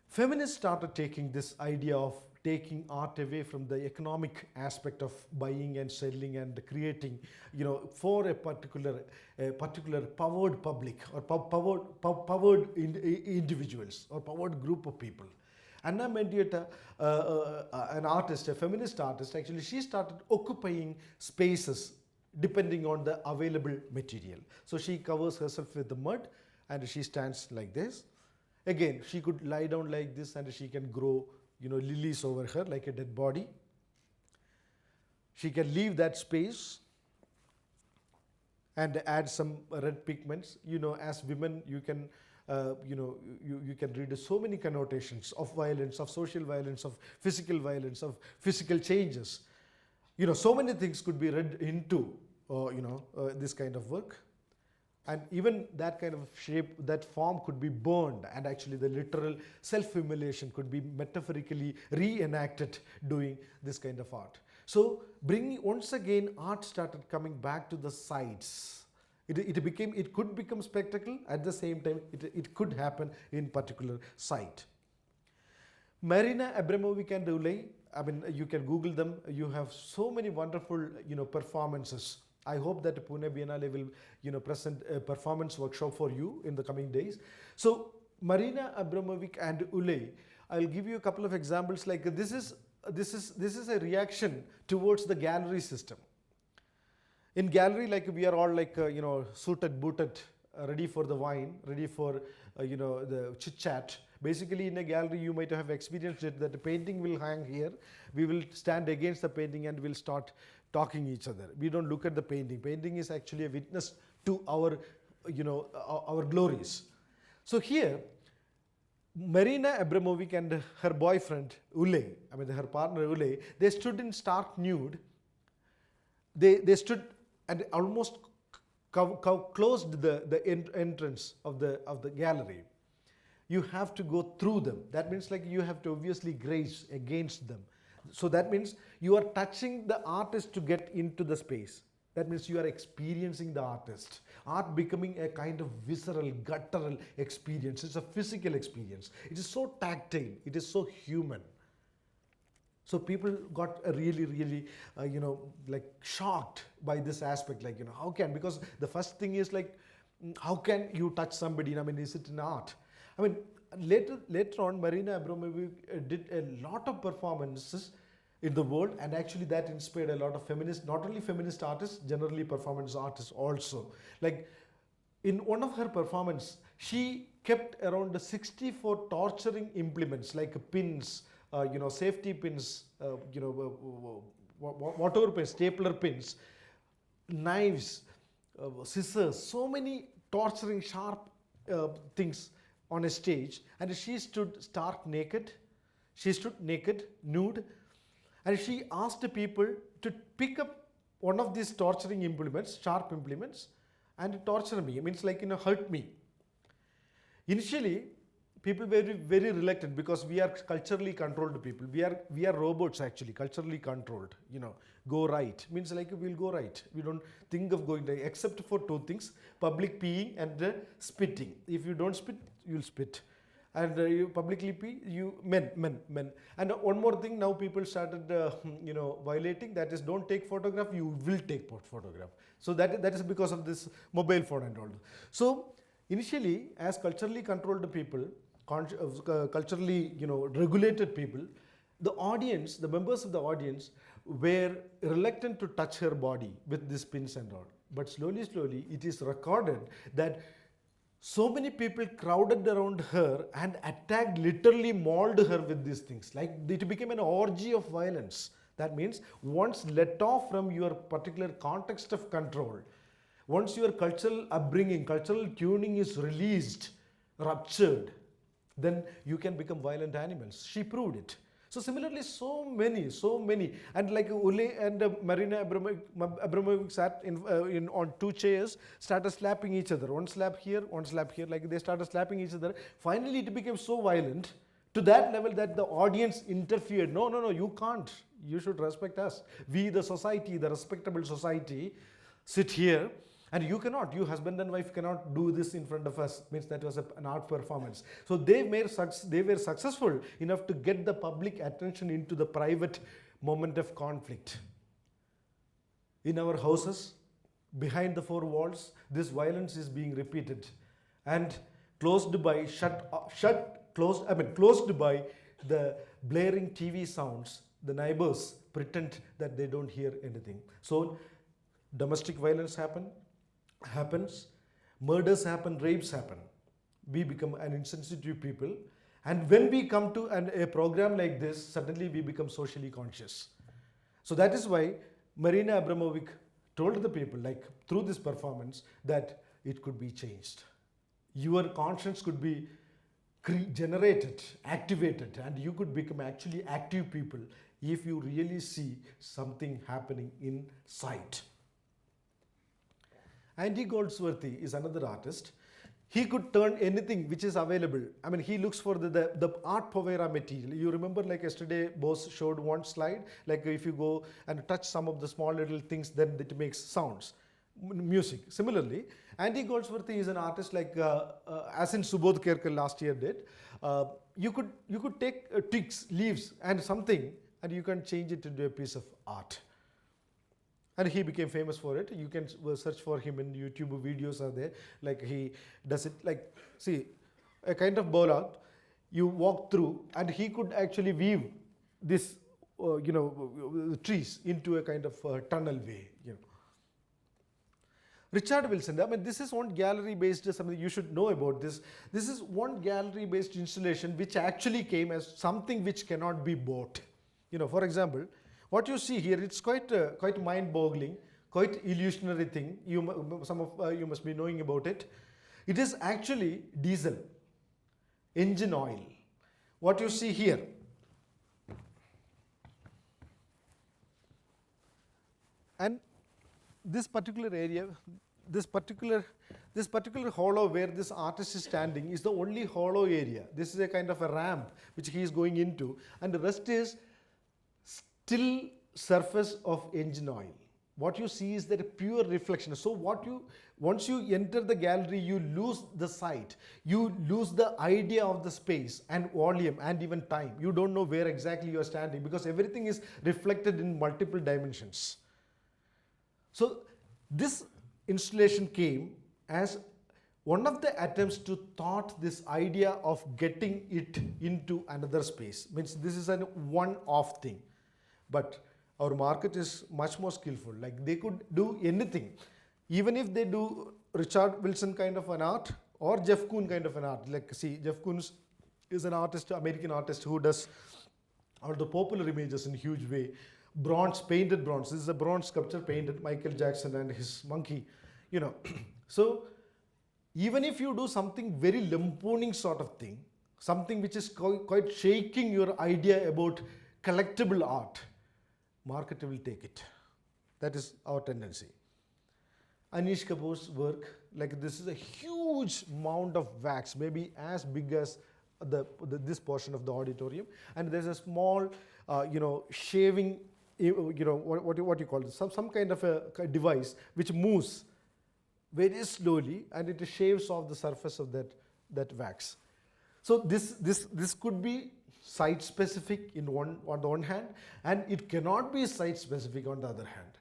Feminists started taking this idea of taking art away from the economic aspect of buying and selling and creating, for a particular powered public or powered individuals or powered group of people. Anna Mendieta, an artist, a feminist artist, actually she started occupying spaces depending on the available material. So she covers herself with the mud and she stands like this. Again, she could lie down like this and she can grow, lilies over her like a dead body. She can leave that space and add some red pigments. As women, you can, you can read so many connotations of violence, of social violence, of physical changes. So many things could be read into, this kind of work. And even that kind of shape, that form could be burned, and actually the literal self-humiliation could be metaphorically reenacted doing this kind of art. So once again, art started coming back to the sides. It could become spectacle, at the same time it could happen in particular site. Marina Abramovic and Ulay, you can Google them. You have so many wonderful, performances. I hope that Pune Biennale will, present a performance workshop for you in the coming days. So Marina Abramovic and Ulay, I'll give you a couple of examples. Like this is a reaction towards the gallery system. In gallery, like we are all like suited, booted, ready for the wine, ready for the chit chat. Basically, in a gallery, you might have experienced it that the painting will hang here. We will stand against the painting and we'll start talking each other. We don't look at the painting. Painting is actually a witness to our, our glories. So here, Marina Abramovic and her boyfriend Ulay, her partner Ulay, they stood in stark nude. They stood and almost closed the entrance of the gallery. You have to go through them. That means like you have to obviously graze against them. So that means you are touching the artist to get into the space. That means you are experiencing the artist. Art becoming a kind of visceral, guttural experience. It's a physical experience. It is so tactile. It is so human. So people got really, like shocked by this aspect. Like, how can, because the first thing is like, how can you touch somebody? Is it an art? Later on, Marina Abramovic did a lot of performances in the world, and actually that inspired a lot of feminists, not only feminist artists, generally performance artists also. Like in one of her performances, she kept around 64 torturing implements like pins, safety pins, whatever pins, stapler pins, knives, scissors, so many torturing sharp things on a stage, and she stood stark naked. She stood naked, nude, and she asked the people to pick up one of these torturing implements, sharp implements, and torture me. It means like, hurt me. Initially, people were very reluctant because we are culturally controlled people. We are robots actually, culturally controlled. Go right means like we'll go right. We don't think of going right except for two things: public peeing and spitting. If you don't spit, you'll spit. And you publicly pee, you men. And one more thing, now people started violating, that is, don't take photograph, you will take photograph. So that is because of this mobile phone and all. So initially, as culturally controlled people, culturally regulated people, the audience, the members of the audience were reluctant to touch her body with these pins and all. But slowly, it is recorded that So many people crowded around her and attacked, literally mauled her with these things. Like it became an orgy of violence. That means once let off from your particular context of control, once your cultural upbringing, cultural tuning is released, ruptured, then you can become violent animals. She proved it. So similarly, so many, and like Ule and Marina Abramovic sat on two chairs, started slapping each other. One slap here, like they started slapping each other. Finally, it became so violent to that level that the audience interfered. No, no, no, you can't. You should respect us. We, the society, the respectable society, sit here. And you cannot, you husband and wife cannot do this in front of us. Means that was an art performance. So they were successful enough to get the public attention into the private moment of conflict. In our houses, behind the four walls, this violence is being repeated and closed by closed by the blaring TV sounds. The neighbors pretend that they don't hear anything. So domestic violence happens, murders happen, rapes happen. We become an insensitive people, and when we come to a program like this, suddenly we become socially conscious. So that is why Marina Abramovic told the people, like through this performance, that it could be changed. Your conscience could be generated, activated, and you could become actually active people if you really see something happening in sight. Andy Goldsworthy is another artist. He could turn anything which is available. I mean, he looks for the art povera material. You remember, like yesterday, Bose showed one slide, like if you go and touch some of the small little things, then it makes sounds, music. Similarly, Andy Goldsworthy is an artist like, as in Subodh Kerkal last year did. You could take twigs, leaves, and something, and you can change it into a piece of art. And he became famous for it. You can search for him in YouTube, videos are there. Like he does it like, see, a kind of bola, you walk through, and he could actually weave this, trees into a kind of tunnel way, Richard Wilson, I mean, this is one gallery-based, something you should know about this. This is one gallery-based installation which actually came as something which cannot be bought. For example, what you see here, it's quite mind-boggling, quite illusionary thing. Some of you must be knowing about it. It is actually diesel, engine oil. What you see here, and this particular area, this particular hollow where this artist is standing is the only hollow area. This is a kind of a ramp which he is going into, and the rest is still surface of engine oil. What you see is that a pure reflection. So once you enter the gallery, you lose the sight. You lose the idea of the space and volume and even time. You don't know where exactly you are standing because everything is reflected in multiple dimensions. So this installation came as one of the attempts to thought this idea of getting it into another space. Means this is a one-off thing. But our market is much more skillful. Like they could do anything. Even if they do Richard Wilson kind of an art or Jeff Koons kind of an art. Like see, Jeff Koons is an artist, American artist who does all the popular images in a huge way. Bronze, painted bronze. This is a bronze sculpture painted Michael Jackson and his monkey. So even if you do something very lampooning sort of thing, something which is quite shaking your idea about collectible art, market will take it. That is our tendency. Anish Kapoor's work, like this is a huge mound of wax, maybe as big as this portion of the auditorium, and there's a small, shaving, what you call it, some kind of a device which moves very slowly, and it shaves off the surface of that wax. So this could be site specific on the one hand, and it cannot be site specific on the other hand.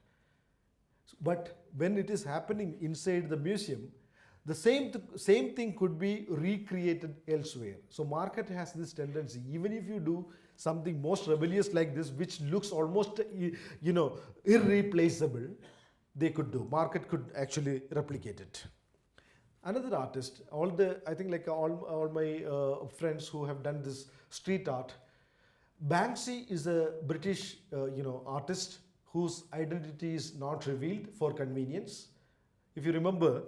But when it is happening inside the museum, the same thing could be recreated elsewhere. So market has this tendency, even if you do something most rebellious like this, which looks almost irreplaceable, they could do. Market could actually replicate it. another artist, I think like all my friends who have done this street art, Banksy is a British artist whose identity is not revealed for convenience. If you remember,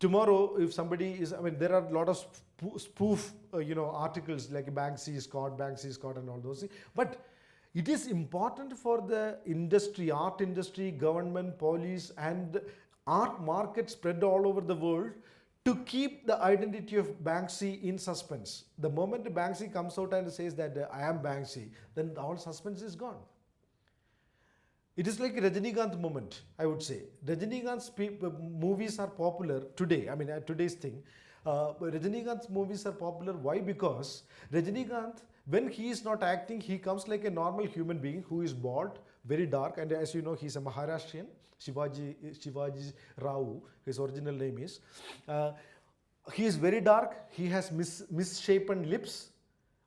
tomorrow if somebody is, I mean, there are a lot of spoof articles like Banksy is caught and all those things, but it is important for the industry, art industry, government, police and art market spread all over the world to keep the identity of Banksy in suspense. The moment Banksy comes out and says that I am Banksy, then all suspense is gone. It is like a Rajinikanth moment, I would say. Rajinikanth's movies are popular today, I mean today's thing. Rajinikanth's movies are popular, why? Because Rajinikanth, when he is not acting, he comes like a normal human being who is bald, very dark, and as you know, he's a Maharashtrian, Shivaji Rao, his original name is. He is very dark, he has misshapen lips,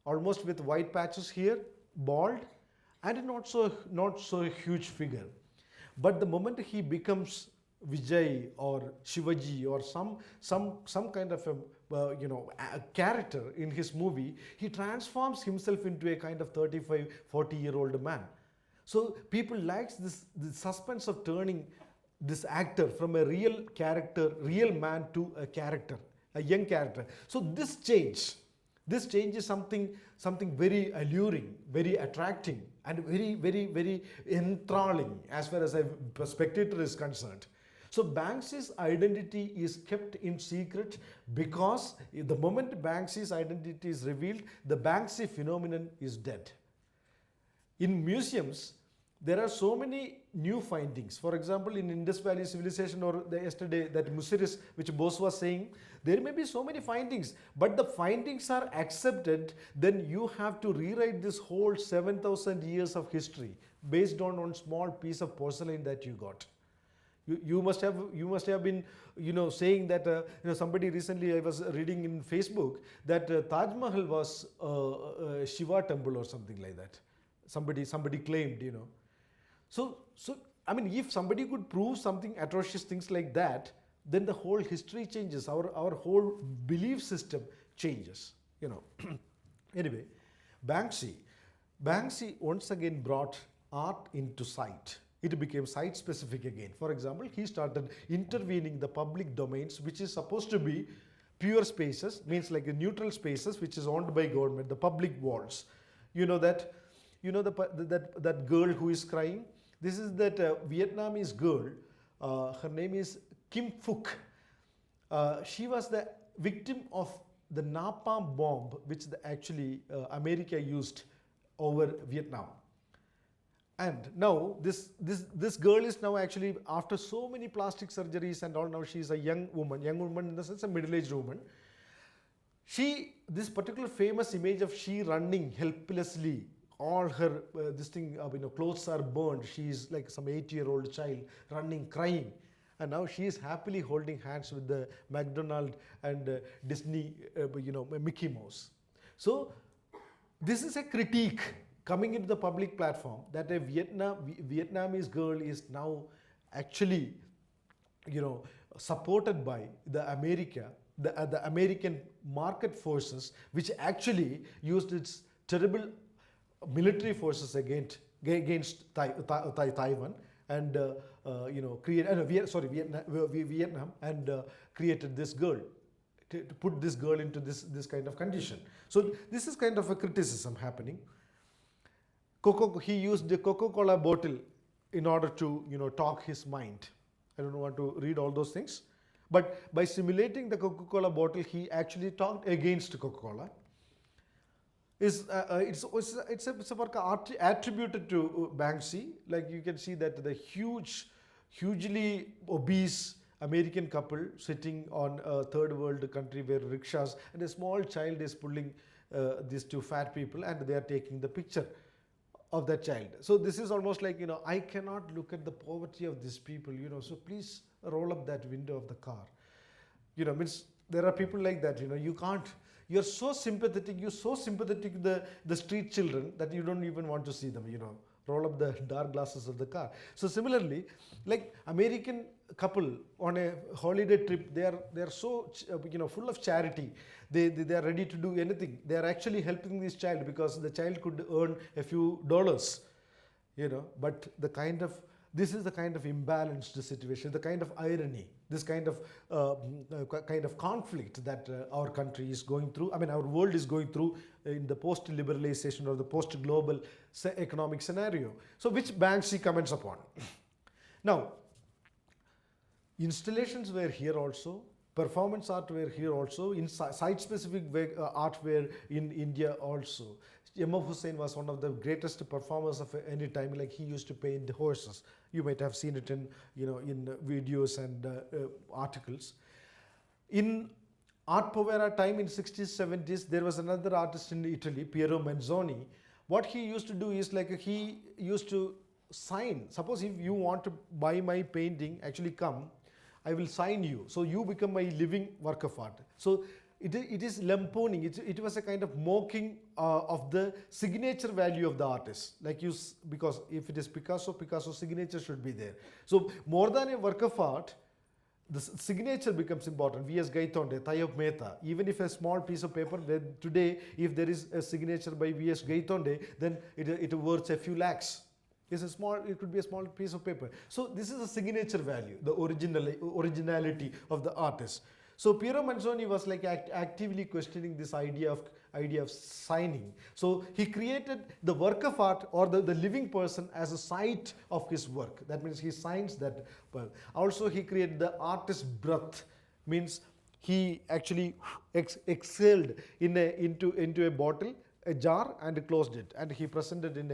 almost with white patches here, bald, and not so a huge figure. But the moment he becomes Vijay or Shivaji or some kind of a character in his movie, he transforms himself into a kind of 35-40-year-old man. So people likes the suspense of turning this actor from a real character, real man to a character, a young character. So this change is something very alluring, very attracting, and very enthralling as far as a spectator is concerned. So Banksy's identity is kept in secret because the moment Banksy's identity is revealed, the Banksy phenomenon is dead. In museums, there are so many new findings. For example, in Indus Valley Civilization or yesterday that Musiris, which Bose was saying, there may be so many findings, but the findings are accepted, then you have to rewrite this whole 7,000 years of history based on one small piece of porcelain that you got. You must have been saying that somebody recently, I was reading in Facebook that Taj Mahal was a Shiva temple or something like that. Somebody claimed, So I mean, if somebody could prove something atrocious things like that, then the whole history changes. Our whole belief system changes. Anyway, Banksy once again brought art into sight. It became site specific again. For example, he started intervening the public domains, which is supposed to be pure spaces, means like a neutral spaces, which is owned by government, the public walls. That girl who is crying. This is that Vietnamese girl. Her name is Kim Phuc. She was the victim of the napalm bomb, which actually America used over Vietnam. And now this girl is now actually, after so many plastic surgeries and all, now she is a young woman in the sense a middle-aged woman. This particular famous image of she running helplessly, all her clothes are burned. She is like some 8-year-old child running, crying, and now she is happily holding hands with the McDonald and Disney, Mickey Mouse. So this is a critique coming into the public platform that a Vietnamese girl is now actually, supported by the American market forces, which actually used its terrible military forces against Taiwan and Vietnam and created this girl, to put this girl into this kind of condition. So this is kind of a criticism happening. He used the Coca-Cola bottle in order to talk his mind. I don't want to read all those things, but by simulating the Coca-Cola bottle, he actually talked against Coca-Cola. It's a work attributed to Banksy. Like you can see that the hugely obese American couple sitting on a third world country where rickshaws, and a small child is pulling these two fat people, and they are taking the picture of that child. So this is almost like, I cannot look at the poverty of these people, so please roll up that window of the car. Means there are people like that, you can't, you're so sympathetic to the street children that you don't even want to see them, roll up the dark glasses of the car. So similarly, like American couple on a holiday trip, they are so full of charity. They are ready to do anything. They are actually helping this child because the child could earn a few dollars, but this is the kind of imbalanced situation, the kind of irony, this kind of conflict that our country is going through. I mean, our world is going through in the post-liberalization or the post-global economic scenario. So, which Banksy comments upon. Now, installations were here also. Performance art were here also. In site-specific art were in India also. Imam Hussain was one of the greatest performers of any time. Like, he used to paint horses. You might have seen it in videos and articles. In Art Povera time in 60s, 70s, there was another artist in Italy, Piero Manzoni. What he used to do is like he used to sign. Suppose if you want to buy my painting, actually come, I will sign you. So you become my living work of art. So it is lampooning. It was a kind of mocking of the signature value of the artist. Because if it is Picasso's signature should be there. So more than a work of art, the signature becomes important. V.S. Gaitonde, Tayyab Mehta. Even if a small piece of paper, then today if there is a signature by V.S. Gaitonde, then it worth a few lakhs. It could be a small piece of paper. So this is a signature value, the originality of the artist. So Piero Manzoni was like actively questioning this idea of signing. So he created the work of art or the living person as a site of his work. That means he signs that. Also he created the artist's breath, means he actually exhaled into a bottle, a jar, and closed it, and he presented in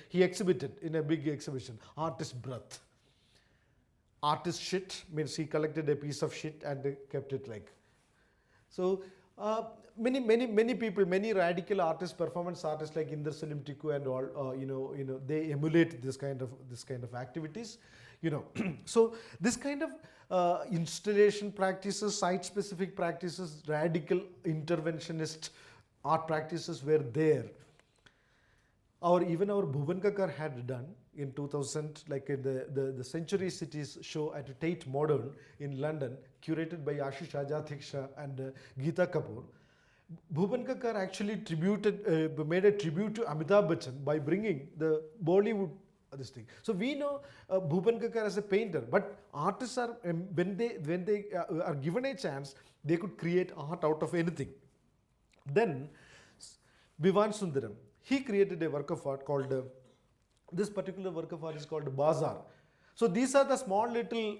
he exhibited in a big exhibition, artist breath. Artist shit means he collected a piece of shit and kept it like. So many people, many radical artists, performance artists like Inder Salim Tiku and all, they emulate this kind of activities. So this kind of installation practices, site-specific practices, radical interventionist art practices were there. Even our Bhuvan Kakar had done in 2000, like in the Century Cities show at Tate Modern in London, curated by Ashish Ajathiksha and Geeta Kapoor. Bhuvan Kakar actually made a tribute to Amitabh Bachchan by bringing the Bollywood this thing. So we know Bhupan Kakar as a painter, but artists are when they are given a chance, they could create art out of anything. Then Bhivan Sundaram, he created a work of art called, this particular work of art is called Bazaar. So these are the small little,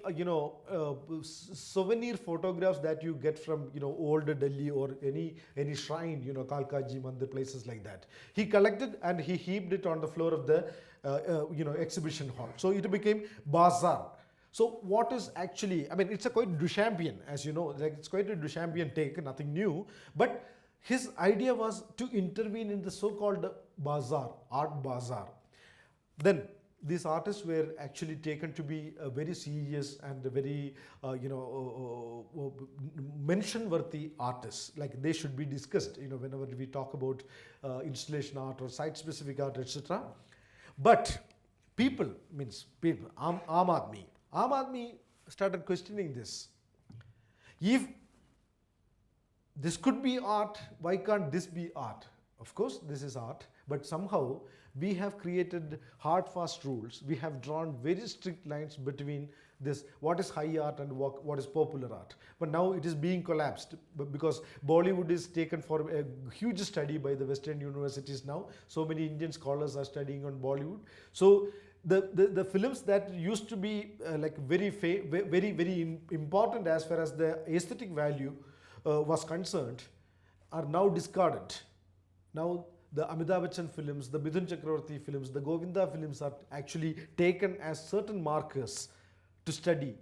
souvenir photographs that you get from, old Delhi or any shrine, Kalkaji Mandir, places like that. He collected and he heaped it on the floor of the, exhibition hall. So it became Bazaar. So what is actually, it's a quite Duchampian, as you know, like it's quite a Duchampian take, nothing new, but his idea was to intervene in the so-called bazaar, art bazaar. Then these artists were actually taken to be very serious and very, mention-worthy artists. Like they should be discussed, whenever we talk about installation art or site-specific art, etc. But people, Aam Aadmi started questioning this. If this could be art, why can't this be art? Of course, this is art, but somehow we have created hard, fast rules. We have drawn very strict lines between this, what is high art and what is popular art. But now it is being collapsed because Bollywood is taken for a huge study by the Western universities now. So many Indian scholars are studying on Bollywood. So the films that used to be very important as far as the aesthetic value was concerned are now discarded. Now the Amitabh Bachchan films, the Mithun Chakravarti films, the Govinda films are actually taken as certain markers to study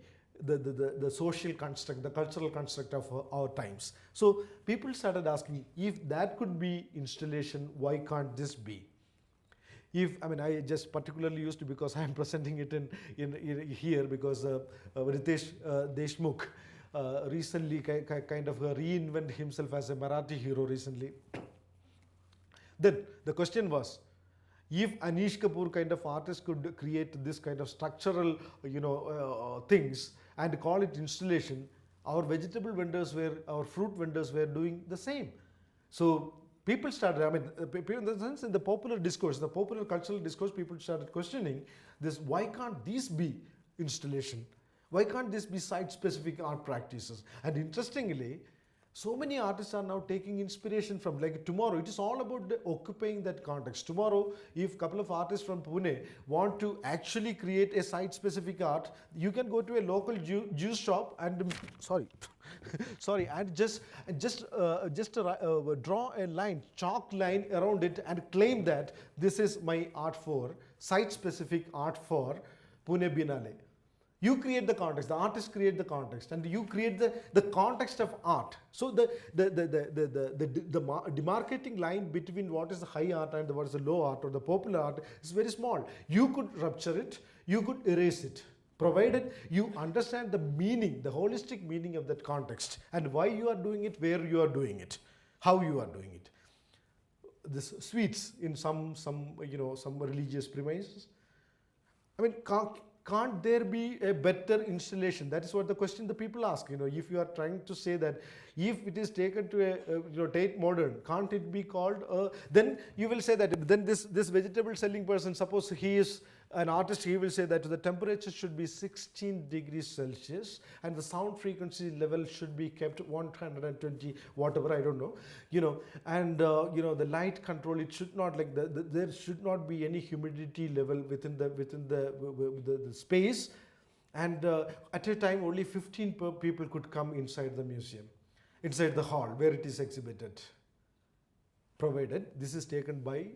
the social construct, the cultural construct of our times. So people started asking, if that could be installation, why can't this be? I just particularly used to, because I am presenting it in here, because Ritesh Deshmukh recently kind of reinvented himself as a Marathi hero recently. Then the question was, If Anish Kapoor kind of artist could create this kind of structural, things and call it installation, our vegetable vendors were, our fruit vendors were doing the same. So people started, I mean, people in the sense in the popular discourse, the popular cultural discourse, people started questioning this, why can't these be installation? Why can't this be site-specific art practices? And interestingly, so many artists are now taking inspiration from, like tomorrow, it is all about occupying that context. Tomorrow, if a couple of artists from Pune want to actually create a site-specific art, you can go to a local juice shop and, sorry, and just draw a line, chalk line around it and claim that this is my art for, site-specific art for Pune Biennale. You create the context, the artists create the context, and you create the context of art. So the demarcating line between what is the high art and what is the low art or the popular art is very small. You could rupture it, you could erase it, provided you understand the meaning, the holistic meaning of that context, and why you are doing it, where you are doing it, how you are doing it. This sweets in some religious premises. I mean, can't there be a better installation? That is what the question the people ask. If you are trying to say that if it is taken to a Tate Modern, can't it be called? Then you will say that then this vegetable selling person, suppose he is an artist, he will say that the temperature should be 16 degrees Celsius and the sound frequency level should be kept 120, whatever, I don't know. And the light control, it should not, like there should not be any humidity level within the space, and at a time only 15 people could come inside the museum, inside the hall where it is exhibited, provided this is taken by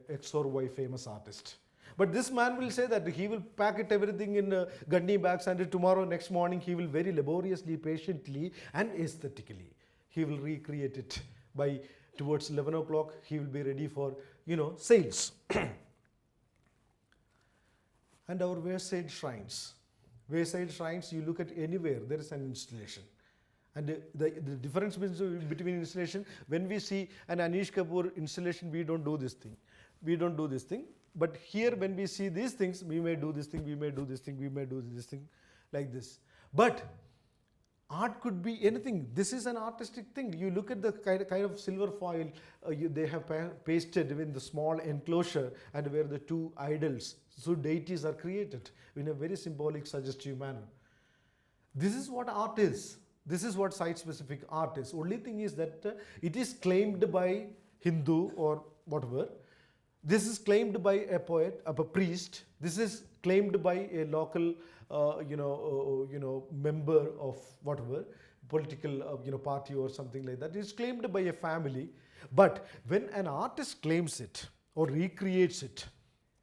X or Y famous artist. But this man will say that he will pack it everything in gunny bags, and tomorrow, next morning, he will very laboriously, patiently and aesthetically, he will recreate it. By towards 11 o'clock, he will be ready for, sales. And our wayside shrines. Wayside shrines, you look at anywhere, there is an installation. And the difference between installation, when we see an Anish Kapoor installation, we don't do this thing. We don't do this thing. But here, when we see these things, we may do this thing, we may do this thing, we may do this thing, like this. But art could be anything. This is an artistic thing. You look at the kind of silver foil they have pasted in the small enclosure, and where the two idols, so deities, are created in a very symbolic, suggestive manner. This is what art is. This is what site-specific art is. Only thing is that it is claimed by Hindu or whatever. This is claimed by a poet, a priest. This is claimed by a local, member of whatever political, party or something like that. It's claimed by a family. But when an artist claims it or recreates it,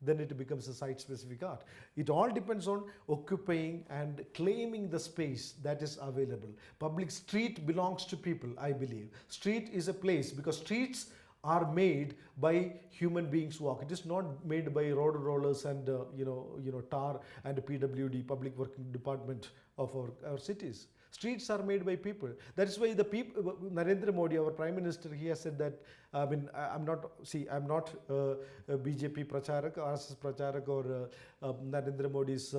then it becomes a site-specific art. It all depends on occupying and claiming the space that is available. Public street belongs to people, I believe. Street is a place, because streets are made by human beings walk. It is not made by road rollers and tar and PWD, Public Working Department of our cities. Streets are made by people. That is why the people, Narendra Modi, our Prime Minister, he has said that, I'm not a BJP Pracharak, RSS Pracharak, or Narendra Modi's,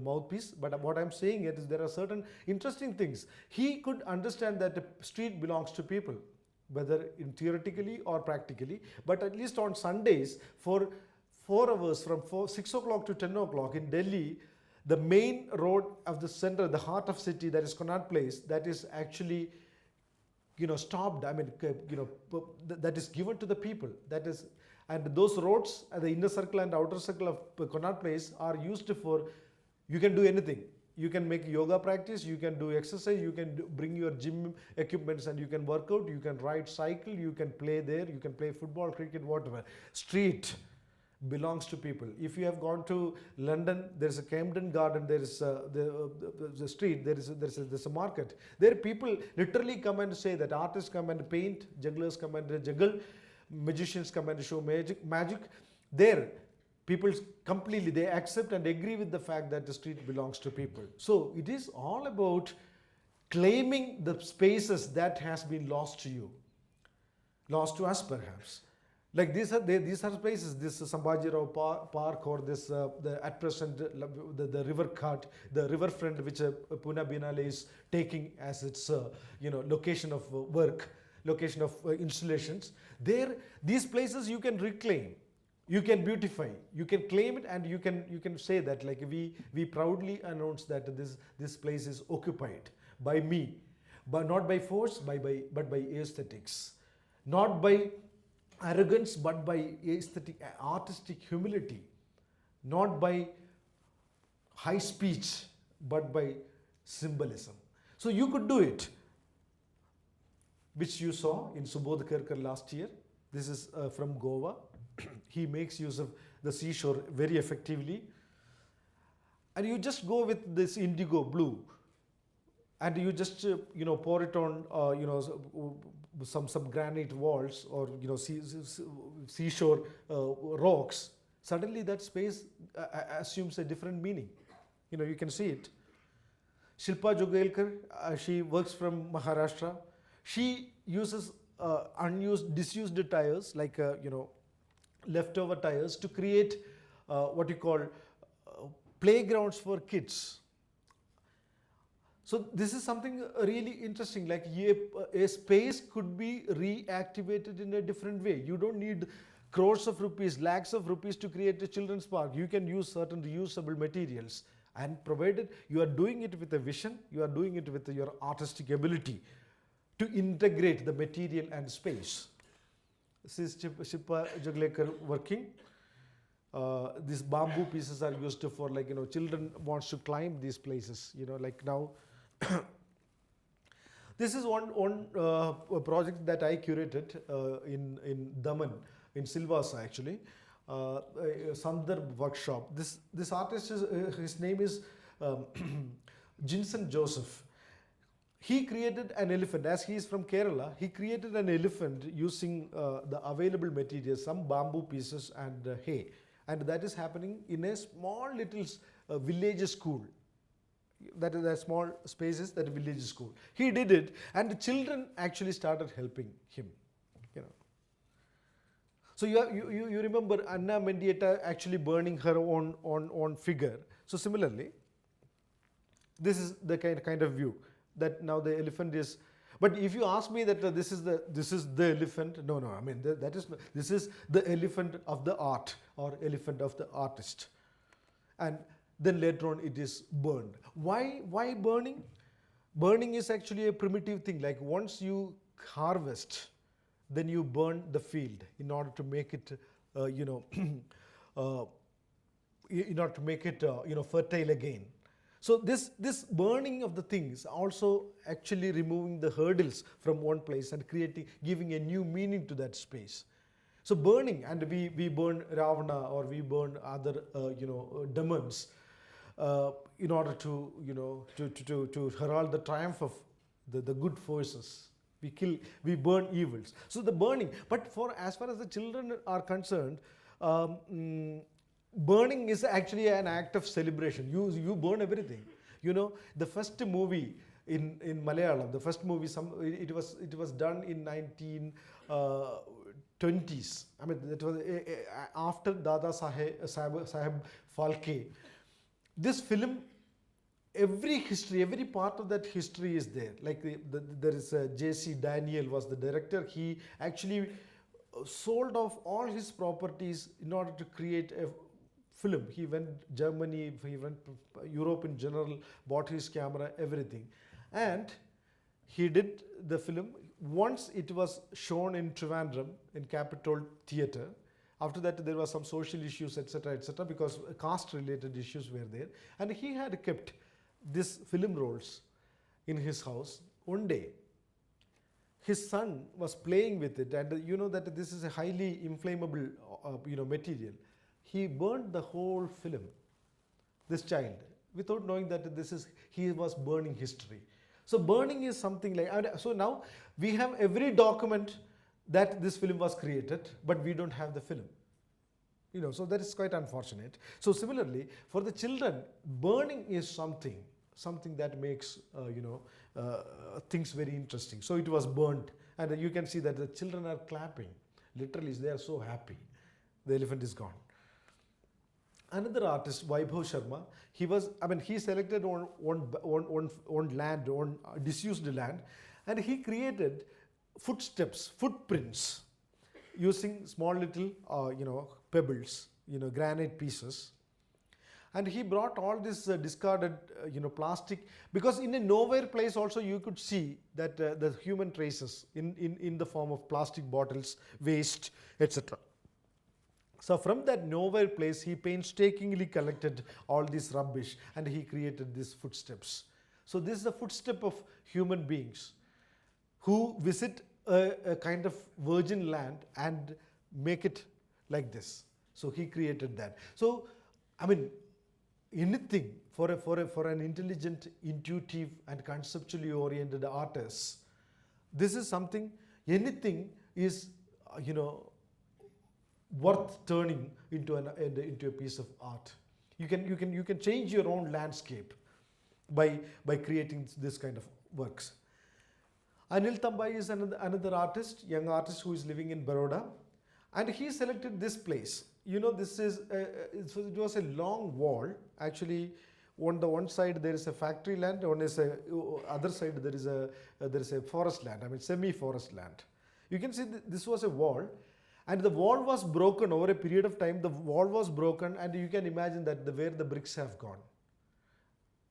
mouthpiece. But what I'm saying is there are certain interesting things. He could understand that the street belongs to people, whether theoretically or practically, but at least on Sundays, for 4 hours, from 6 o'clock to 10 o'clock in Delhi, the main road of the center, the heart of city, that is Connaught Place, that is actually, stopped. That is given to the people. That is, and those roads, the inner circle and outer circle of Connaught Place, are used for, you can do anything. You can make yoga practice, you can do exercise, you can bring your gym equipments and you can work out, you can ride cycle, you can play there, you can play football, cricket, whatever. Street belongs to people. If you have gone to London, there is a Camden Garden, there is the street, there is a market. There people literally come and say that artists come and paint, jugglers come and juggle, magicians come and show magic. There, people completely, they accept and agree with the fact that the street belongs to people. So it is all about claiming the spaces that has been lost to you, lost to us perhaps. Like these are places, this Sambhajirao Park, or this at present the river cart, the riverfront, which Pune Biennale is taking as its location of work, location of installations. There, these places you can reclaim, you can beautify, you can claim it, and you can say that, like, we proudly announce that this place is occupied by me, but not by force, but by aesthetics, not by arrogance, but by aesthetic, artistic humility, not by high speech, but by symbolism. So you could do it, which you saw in Subodh Kerkar last year. This is from Goa. He makes use of the seashore very effectively. And you just go with this indigo blue, and you just pour it on some granite walls, or seashore rocks. Suddenly that space assumes a different meaning. You can see it. Shilpa Jogailkar, she works from Maharashtra. She uses disused tires, like leftover tires, to create what you call playgrounds for kids. So this is something really interesting, like a space could be reactivated in a different way. You don't need crores of rupees, lakhs of rupees to create a children's park. You can use certain reusable materials, and provided you are doing it with a vision, you are doing it with your artistic ability to integrate the material and space. This is Shilpa Jogailkar working. These bamboo pieces are used for, like, children wants to climb these places, like now. This is one project that I curated in Daman, in Silvassa actually, Sandarbh workshop. This artist, his name is Jinson Joseph. He created an elephant, as he is from Kerala. He created an elephant using the available materials, some bamboo pieces and hay, and that is happening in a small little village school. That is the small spaces, that village school. He did it, and the children actually started helping him. So you remember Anna Mendieta actually burning her own figure. So similarly, this is the kind of view that now the elephant is. But if you ask me that this is the elephant, no. I mean this is the elephant of the art, or elephant of the artist, and then later on it is burned. Why burning? Burning is actually a primitive thing. Like, once you harvest, then you burn the field in order to make it, in order to make it, fertile again. So this burning of the things also actually removing the hurdles from one place and giving a new meaning to that space. So burning, and we burn Ravana, or we burn other demons, in order to herald the triumph of the good forces. We burn evils. So the burning. But as far as the children are concerned, burning is actually an act of celebration. You burn everything. The first movie in Malayalam, the first movie, it was done in 1920s. I mean, that was after Dada Saheb Phalke. This film, every part of that history is there. Like there is J.C. Daniel was the director. He actually sold off all his properties in order to create a film. He went Germany, he went Europe in general, bought his camera, everything. And he did the film. Once it was shown in Trivandrum, in Capitol Theatre. After that, there were some social issues, etc., because caste-related issues were there. And he had kept these film rolls in his house. One day, his son was playing with it, and that this is a highly inflammable, material. He burned the whole film, this child, without knowing that he was burning history. So burning is something like, so now we have every document that this film was created, but we don't have the film. So that is quite unfortunate. So similarly, for the children, burning is something that makes things very interesting. So it was burnt, and you can see that the children are clapping. Literally, they are so happy. The elephant is gone. Another artist, Vaibhav Sharma, he selected on land, on disused land, and he created footprints, using small little, pebbles, granite pieces. And he brought all this discarded, plastic, because in a nowhere place also you could see that the human traces in the form of plastic bottles, waste, etc. So from that nowhere place, he painstakingly collected all this rubbish and he created these footsteps. So this is the footstep of human beings who visit a kind of virgin land and make it like this. So he created that. So, anything for an intelligent, intuitive and conceptually oriented artist, this is something, anything is, worth turning into a piece of art. You can change your own landscape by creating this kind of works. Anil Tambai is another artist, young artist who is living in Baroda, and he selected this place. This is it was a long wall. Actually, on the one side there is a factory land, on the other side there is a forest land. Semi-forest land. You can see this was a wall. And the wall was broken over a period of time. The wall was broken, and you can imagine that where the bricks have gone.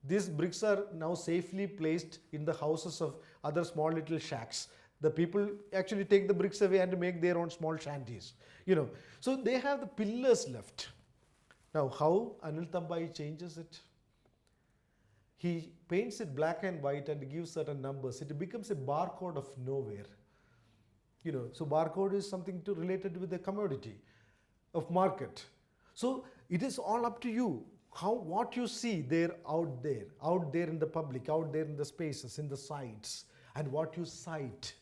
These bricks are now safely placed in the houses of other small little shacks. The people actually take the bricks away and make their own small shanties. So they have the pillars left. Now, how Anil Tambai changes it? He paints it black and white and gives certain numbers. It becomes a barcode of nowhere. So barcode is something related with the commodity of market. So it is all up to you. What you see out there in the public, out there in the spaces, in the sites, and what you cite.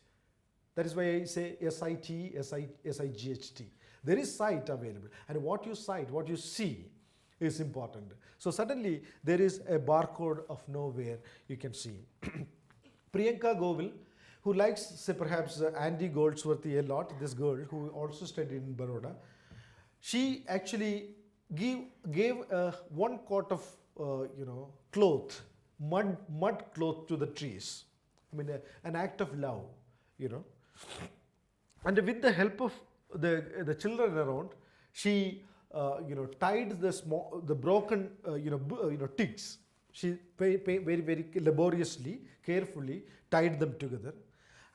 That is why I say SIT, SIGHT. There is sight available, and what you cite, what you see is important. So suddenly there is a barcode of nowhere you can see. Priyanka Govil, who likes, say, perhaps Andy Goldsworthy a lot, this girl who also studied in Baroda, she actually gave one quart of cloth, mud cloth to the trees. An act of love, And with the help of the children around, she tied the broken twigs. She very laboriously, carefully tied them together,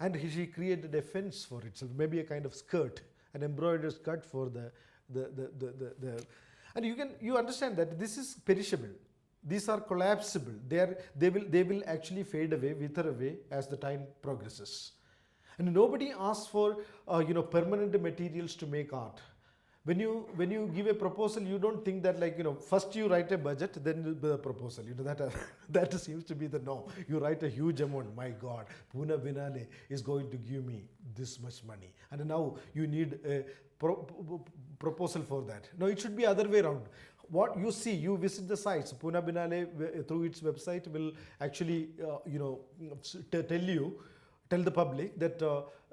and she created a fence for itself, maybe a kind of skirt, an embroidered skirt for the and you understand that this is perishable. These are collapsible. They will actually fade away, wither away as the time progresses. And nobody asks for permanent materials to make art. When you give a proposal, you don't think that first you write a budget, then the proposal. That seems to be the norm. You write a huge amount. My God, Pune Biennale is going to give me this much money, and now you need a proposal for that. No, it should be other way around. What you see, you visit the sites. Pune Biennale through its website will actually tell the public that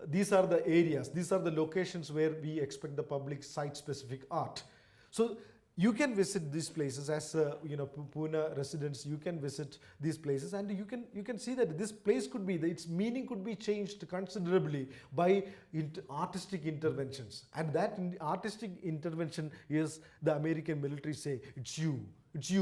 these are the areas, these are the locations where we expect the public site-specific art. So you can visit these places as Pune residents. You can visit these places, and you can see that this place could be, its meaning could be changed considerably by artistic interventions. And that artistic intervention is, the American military say, it's you. It's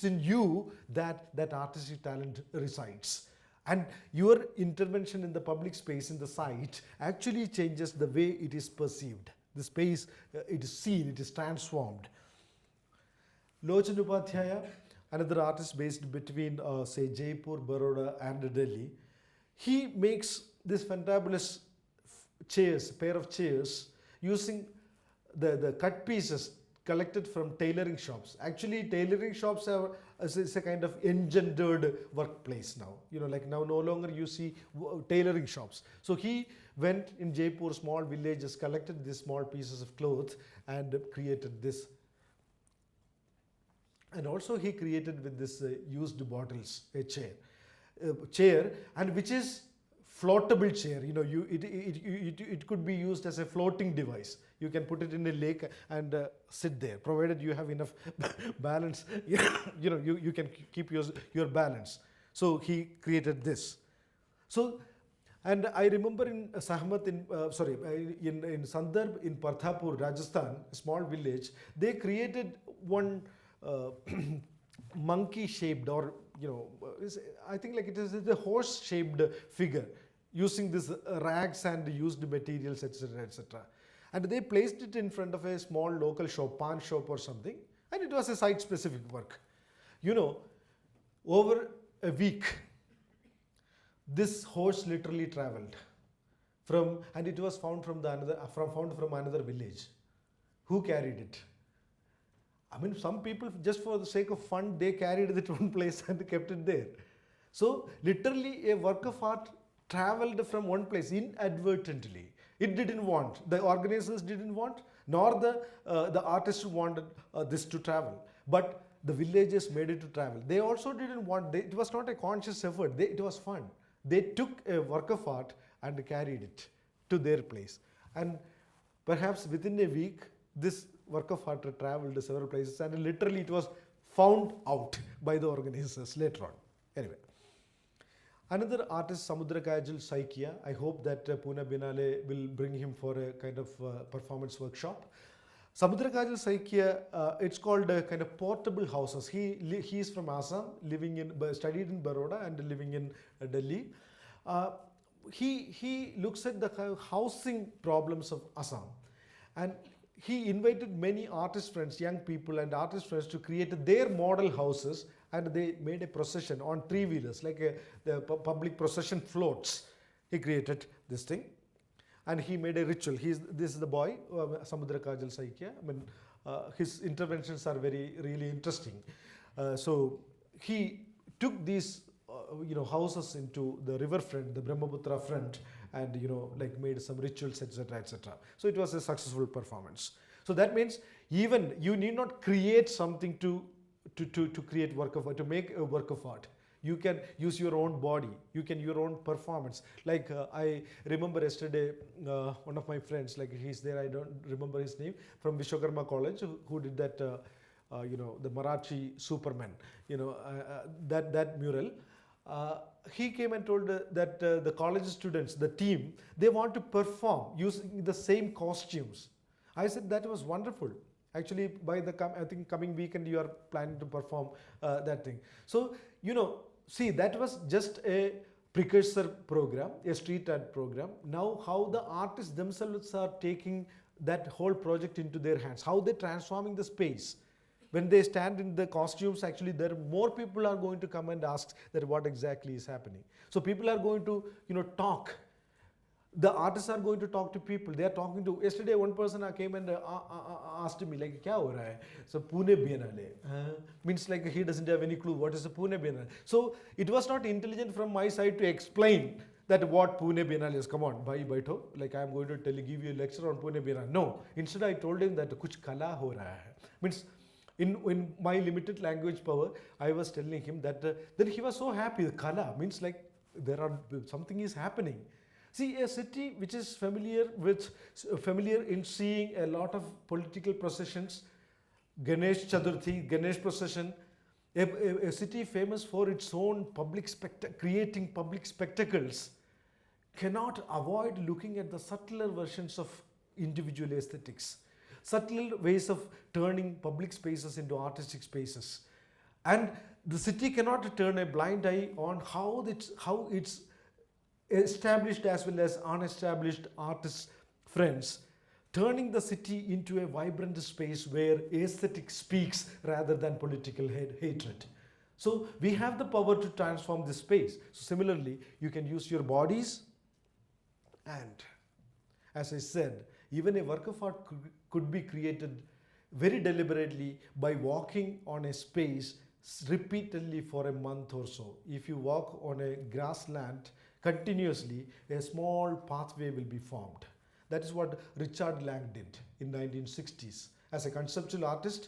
in you that artistic talent resides. And your intervention in the public space, in the site, actually changes the way it is perceived. The space, it is seen, it is transformed. Lochan Upadhyaya, another artist based between, say, Jaipur, Baroda and Delhi, he makes this fantabulous pair of chairs, using the cut pieces collected from tailoring shops. Actually, tailoring shops is a kind of engendered workplace now. Now no longer you see tailoring shops. So he went in Jaipur, small villages, collected these small pieces of cloth and created this. And also he created with this used bottles a chair, and which is floatable chair. It could be used as a floating device. You can put it in a lake and sit there, provided you have enough balance. You can keep your balance. So he created this. So, and I remember in Sahmat, in Sandarbh in Partapur, Rajasthan, a small village, they created one monkey shaped, or I think like it is a horse shaped figure using this rags and used materials, etc., etc. And they placed it in front of a small local shop, pawn shop or something, and it was a site specific work. Over a week, this horse literally traveled and it was found from another village. Who carried it? I mean, some people, just for the sake of fun, they carried it to one place and kept it there. So literally a work of art traveled from one place inadvertently. It didn't want, the organizers didn't want, nor the artist wanted this to travel. But the villagers made it to travel. They also didn't want, it was not a conscious effort, it was fun. They took a work of art and carried it to their place. And perhaps within a week, this work of art traveled to several places, and literally it was found out by the organizers later on. Anyway, another artist, Samudra Kajal Saikia. I hope that Pune Biennale will bring him for a kind of performance workshop. Samudra Kajal Saikia, it's called kind of portable houses. He is from Assam, studied in Baroda and living in Delhi. He looks at the housing problems of Assam, and he invited many artist friends, young people and artist friends, to create their model houses, and they made a procession on 3-wheelers, like the public procession floats. He created this thing, and he made a ritual. This is the boy, Samudra Kajal Saikia. I mean, his interventions are really interesting. So he took these houses into the river front, the Brahmaputra front, and like made some rituals, etc., etc. So it was a successful performance. So that means even you need not create something to create work of art, to make a work of art. You can use your own body, your own performance. Like I remember yesterday, one of my friends, like he's there, I don't remember his name, from Vishwakarma College, who did that, the Marathi Superman, that mural. He came and told that the college students, the team, they want to perform using the same costumes. I said that was wonderful. Actually, by I think coming weekend, you are planning to perform that thing. So, see, that was just a precursor program, a street art program. Now, how the artists themselves are taking that whole project into their hands, how they're transforming the space. When they stand in the costumes, actually, more people are going to come and ask that what exactly is happening. So people are going to, talk. The artists are going to talk to people. They are talking to. Yesterday, one person came and asked me, like, "Kya ho raha hai?" So Pune Biennale means like he doesn't have any clue what is the Pune Biennale. So it was not intelligent from my side to explain that what Pune Biennale is. Come on, bhai baitho. Like I am going to give you a lecture on Pune Biennale. No. Instead, I told him that kuch kala ho raha hai. Means in my limited language power, I was telling him that. Then he was so happy. Kala means like something is happening. See, a city which is familiar in seeing a lot of political processions, Ganesh Chaturthi, Ganesh procession, a city famous for its own creating public spectacles, cannot avoid looking at the subtler versions of individual aesthetics, subtle ways of turning public spaces into artistic spaces. And the city cannot turn a blind eye on how it's established as well as unestablished artists' friends, turning the city into a vibrant space where aesthetic speaks rather than political hatred. So we have the power to transform this space. So similarly, you can use your bodies, and as I said, even a work of art could be created very deliberately by walking on a space repeatedly for a month or so. If you walk on a grassland continuously, a small pathway will be formed. That is what Richard Lang did in 1960s. As a conceptual artist,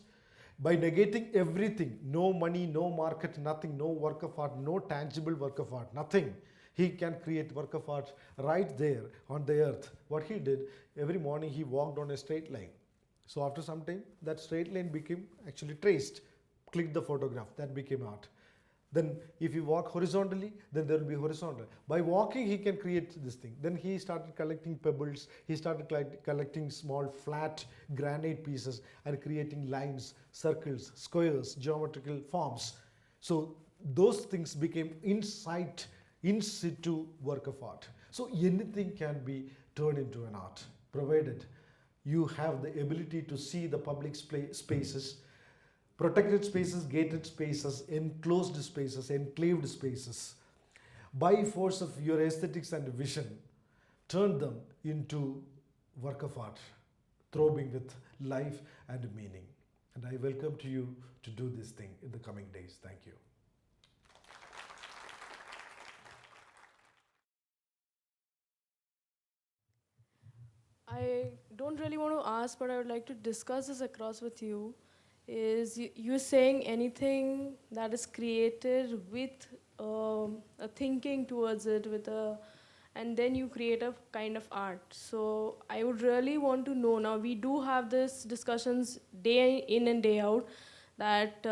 by negating everything, no money, no market, nothing, no work of art, no tangible work of art, nothing, He can create work of art right there on the earth. What he did, every morning he walked on a straight line. So after some time, that straight line became actually traced. Click the photograph, that became art. Then if you walk horizontally, then there will be horizontal. By walking, he can create this thing. Then he started collecting pebbles. He started collecting small flat granite pieces and creating lines, circles, squares, geometrical forms. So those things became in situ work of art. So anything can be turned into an art, provided you have the ability to see the public spaces, protected spaces, gated spaces, enclosed spaces, enclaved spaces. By force of your aesthetics and vision, turn them into work of art, throbbing with life and meaning. And I welcome to you to do this thing in the coming days. Thank you. I don't really want to ask, but I would like to discuss this across with you. Is you're saying anything that is created with a thinking towards it, and then you create a kind of art. So I would really want to know. Now we do have this discussions day in and day out, that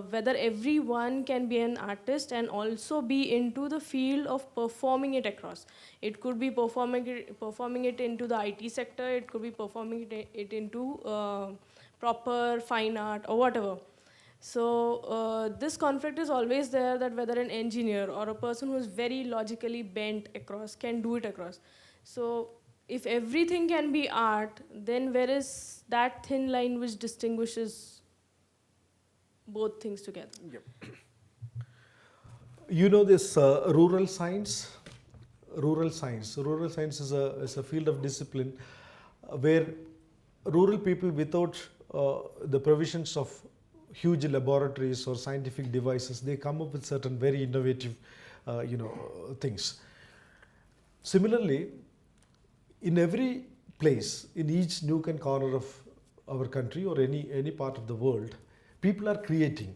whether everyone can be an artist and also be into the field of performing it across. It could be performing it into the IT sector, it could be performing it into proper fine art or whatever. So this conflict is always there, that whether an engineer or a person who is very logically bent across can do it across. So if everything can be art, then where is that thin line which distinguishes both things together? Yep. You know this rural science? Rural science. Rural science is a field of discipline where rural people, without the provisions of huge laboratories or scientific devices, they come up with certain very innovative things. Similarly, in every place, in each nook and corner of our country or any part of the world, people are creating.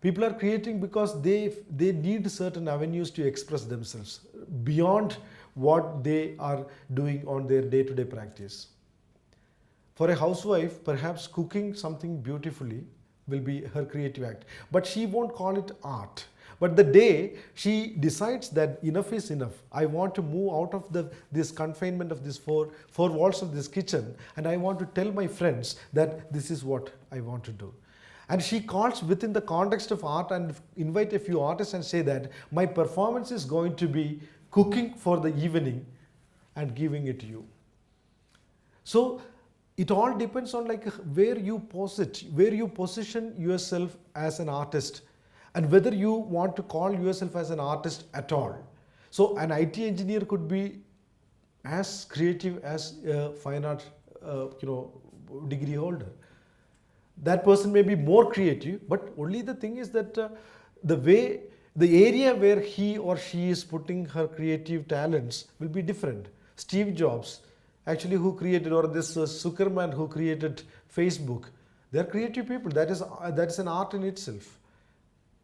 People are creating because they need certain avenues to express themselves beyond what they are doing on their day-to-day practice. For a housewife, perhaps cooking something beautifully will be her creative act, but she won't call it art. But the day she decides that enough is enough, I want to move out of this confinement of these four walls of this kitchen, and I want to tell my friends that this is what I want to do. And she calls within the context of art and invite a few artists and say that my performance is going to be cooking for the evening and giving it to you. So it all depends on like where you position yourself as an artist, and whether you want to call yourself as an artist at all. So an IT engineer could be as creative as a fine art degree holder. That person may be more creative, but only the thing is that the area where he or she is putting her creative talents will be different. Steve Jobs, actually, who created, or this Zuckerman who created Facebook, they are creative people. That is an art in itself.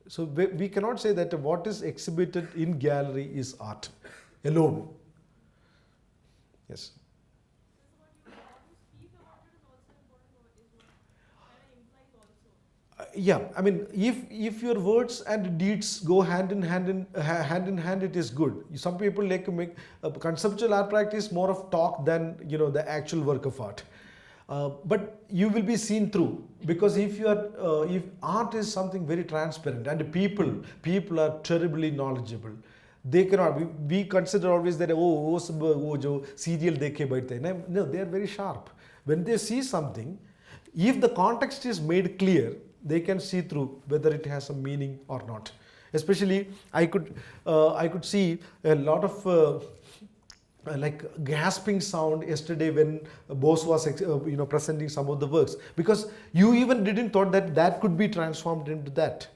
So we cannot say that what is exhibited in gallery is art alone. Yes. Yeah, I mean, if your words and deeds go hand in hand, it is good. Some people like to make conceptual art practice more of talk than the actual work of art. But you will be seen through, because if art is something very transparent, and people are terribly knowledgeable. They cannot. We consider always that jo serial dekhe baithte. No, they are very sharp. When they see something, if the context is made clear, they can see through whether it has a meaning or not. Especially, I could see a lot of like gasping sound yesterday when Bose was presenting some of the works, because you even didn't thought that could be transformed into that.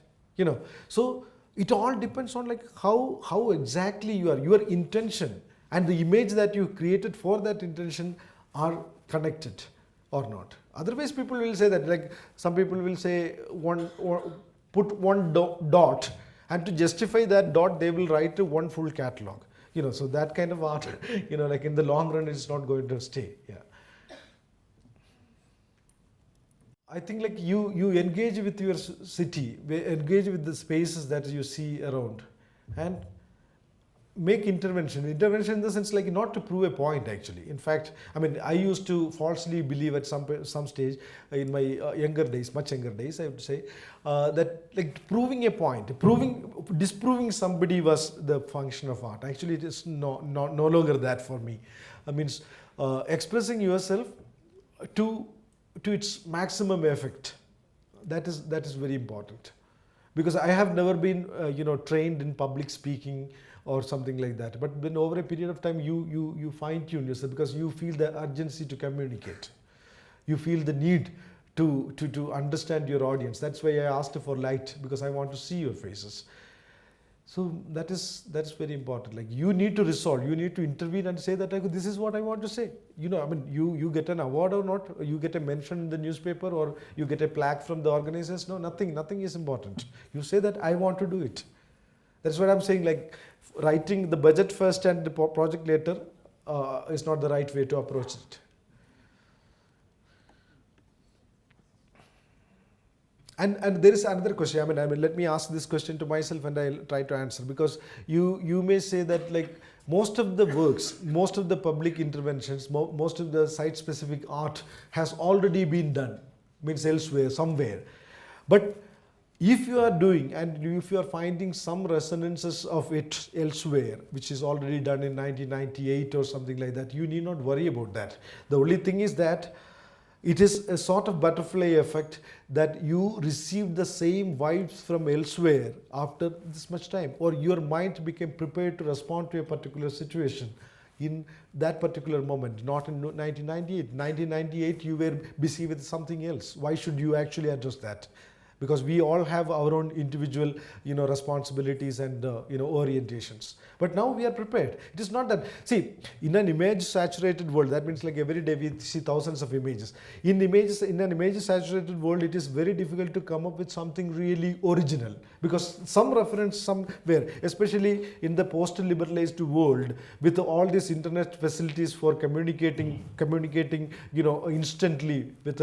So it all depends on like how exactly your intention and the image that you created for that intention are connected or not. Otherwise, people will say that, like some people will say put one dot And to justify that dot, they will write one full catalog. So that kind of art, like in the long run, it's not going to stay. Yeah. I think like you engage with your city, engage with the spaces that you see around, and make intervention. Intervention in the sense like not to prove a point actually. In fact, I mean, I used to falsely believe at some stage in my younger days, much younger days, I would say, that like proving a point, disproving somebody was the function of art. Actually, it is no longer that for me. I mean, expressing yourself to its maximum effect. That is very important, because I have never been trained in public speaking or something like that. But when over a period of time you fine tune yourself, because you feel the urgency to communicate, you feel the need to understand your audience. That's why I asked for light, because I want to see your faces. So that's very important. Like you need to resolve, you need to intervene and say that this is what I want to say. I mean, you get an award or not, you get a mention in the newspaper, or you get a plaque from the organizers. No, nothing is important. You say that I want to do it. That's what I'm saying. Like writing the budget first and the project later is not the right way to approach it. And there is another question. I mean, let me ask this question to myself and I'll try to answer, because you may say that like most of the works, most of the public interventions, most of the site-specific art has already been done, means elsewhere, somewhere. But if you are doing and if you are finding some resonances of it elsewhere, which is already done in 1998 or something like that, you need not worry about that. The only thing is that it is a sort of butterfly effect, that you receive the same vibes from elsewhere after this much time, or your mind became prepared to respond to a particular situation in that particular moment, not in 1998. 1998 you were busy with something else. Why should you actually address that? Because we all have our own individual responsibilities and orientations. But now we are prepared. It is not that, see, in an image saturated world, that means like every day we see thousands of images. In an image saturated world, it is very difficult to come up with something really original, because some reference somewhere, especially in the post-liberalized world, with all these internet facilities for communicating instantly with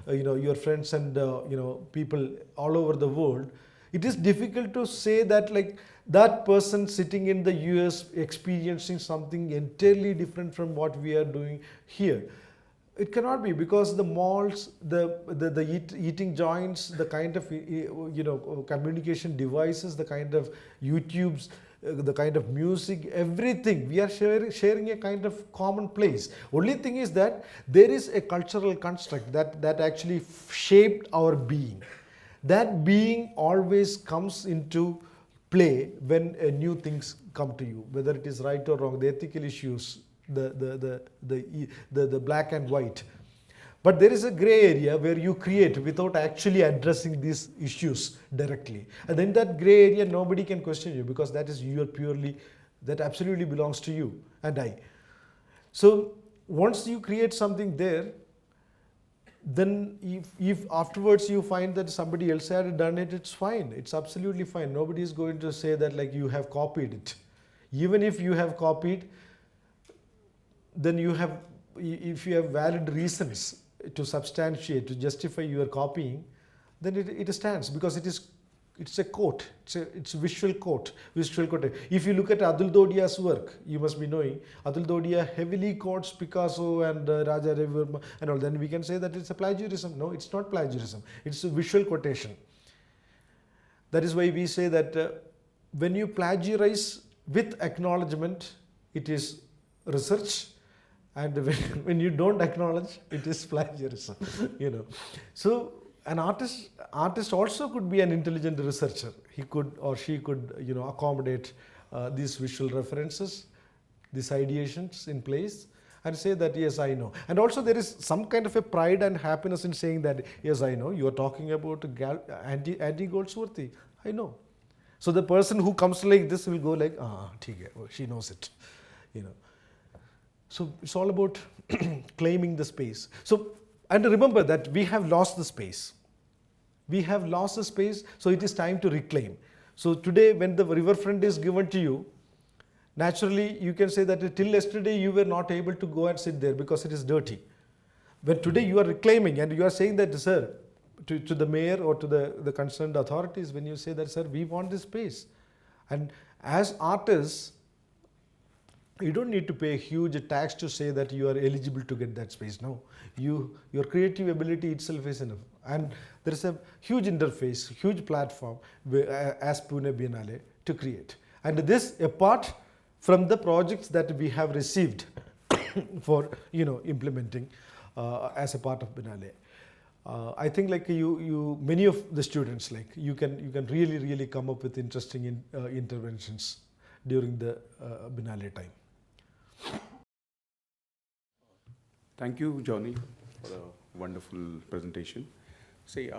your friends and people all over the world, it is difficult to say that like that person sitting in the US experiencing something entirely different from what we are doing here. It cannot be, because the malls, the eating joints, the kind of communication devices, the kind of YouTubes, the kind of music, everything, we are sharing a kind of common place. Only thing is that there is a cultural construct that actually shaped our being. That being always comes into play when new things come to you, whether it is right or wrong, the ethical issues, the black and white. But there is a gray area where you create without actually addressing these issues directly. And in that gray area, nobody can question you, because that is that absolutely belongs to you and I. So once you create something there, then if afterwards you find that somebody else had done it, it's fine. It's absolutely fine. Nobody is going to say that like you have copied it. Even if you have copied, then if you have valid reasons to substantiate, to justify your copying, then it stands, because it's a quote, it's a visual quote. If you look at Atul Dodia's work, you must be knowing, Atul Dodia heavily quotes Picasso and Raja Ravi Verma and all, then we can say that it's a plagiarism. No, it's not plagiarism, it's a visual quotation. That is why we say that when you plagiarize with acknowledgement, it is research, and when you don't acknowledge, it is plagiarism. So an artist also could be an intelligent researcher. He could or she could accommodate these visual references, these ideations in place, and say that yes, I know. And also there is some kind of a pride and happiness in saying that yes, I know. You are talking about Andy Goldsworthy. I know. So the person who comes like this will go like, she knows it. So it's all about claiming the space. So, and remember that we have lost the space. We have lost the space, so it is time to reclaim. So today when the riverfront is given to you, naturally you can say that till yesterday you were not able to go and sit there because it is dirty. When today you are reclaiming and you are saying that, sir, to the mayor or to the concerned authorities, when you say that, sir, we want this space. And as artists, you don't need to pay a huge tax to say that you are eligible to get that space. No, your creative ability itself is enough. And there is a huge interface, huge platform as Pune Biennale to create. And this apart from the projects that we have received for implementing as a part of Biennale. I think like you many of the students, like you can really come up with interesting interventions during the Biennale time. Thank you, Johny, for a wonderful presentation. See,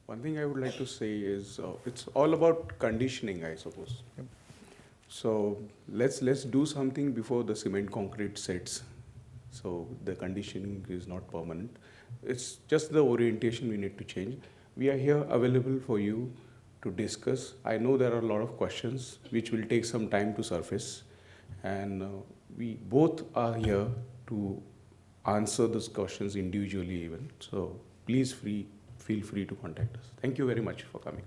one thing I would like to say is it's all about conditioning, I suppose. Yep. So let's do something before the cement concrete sets. So the conditioning is not permanent. It's just the orientation we need to change. We are here available for you to discuss. I know there are a lot of questions which will take some time to surface, and we both are here to answer those questions individually even. So please feel free to contact us. Thank you very much for coming.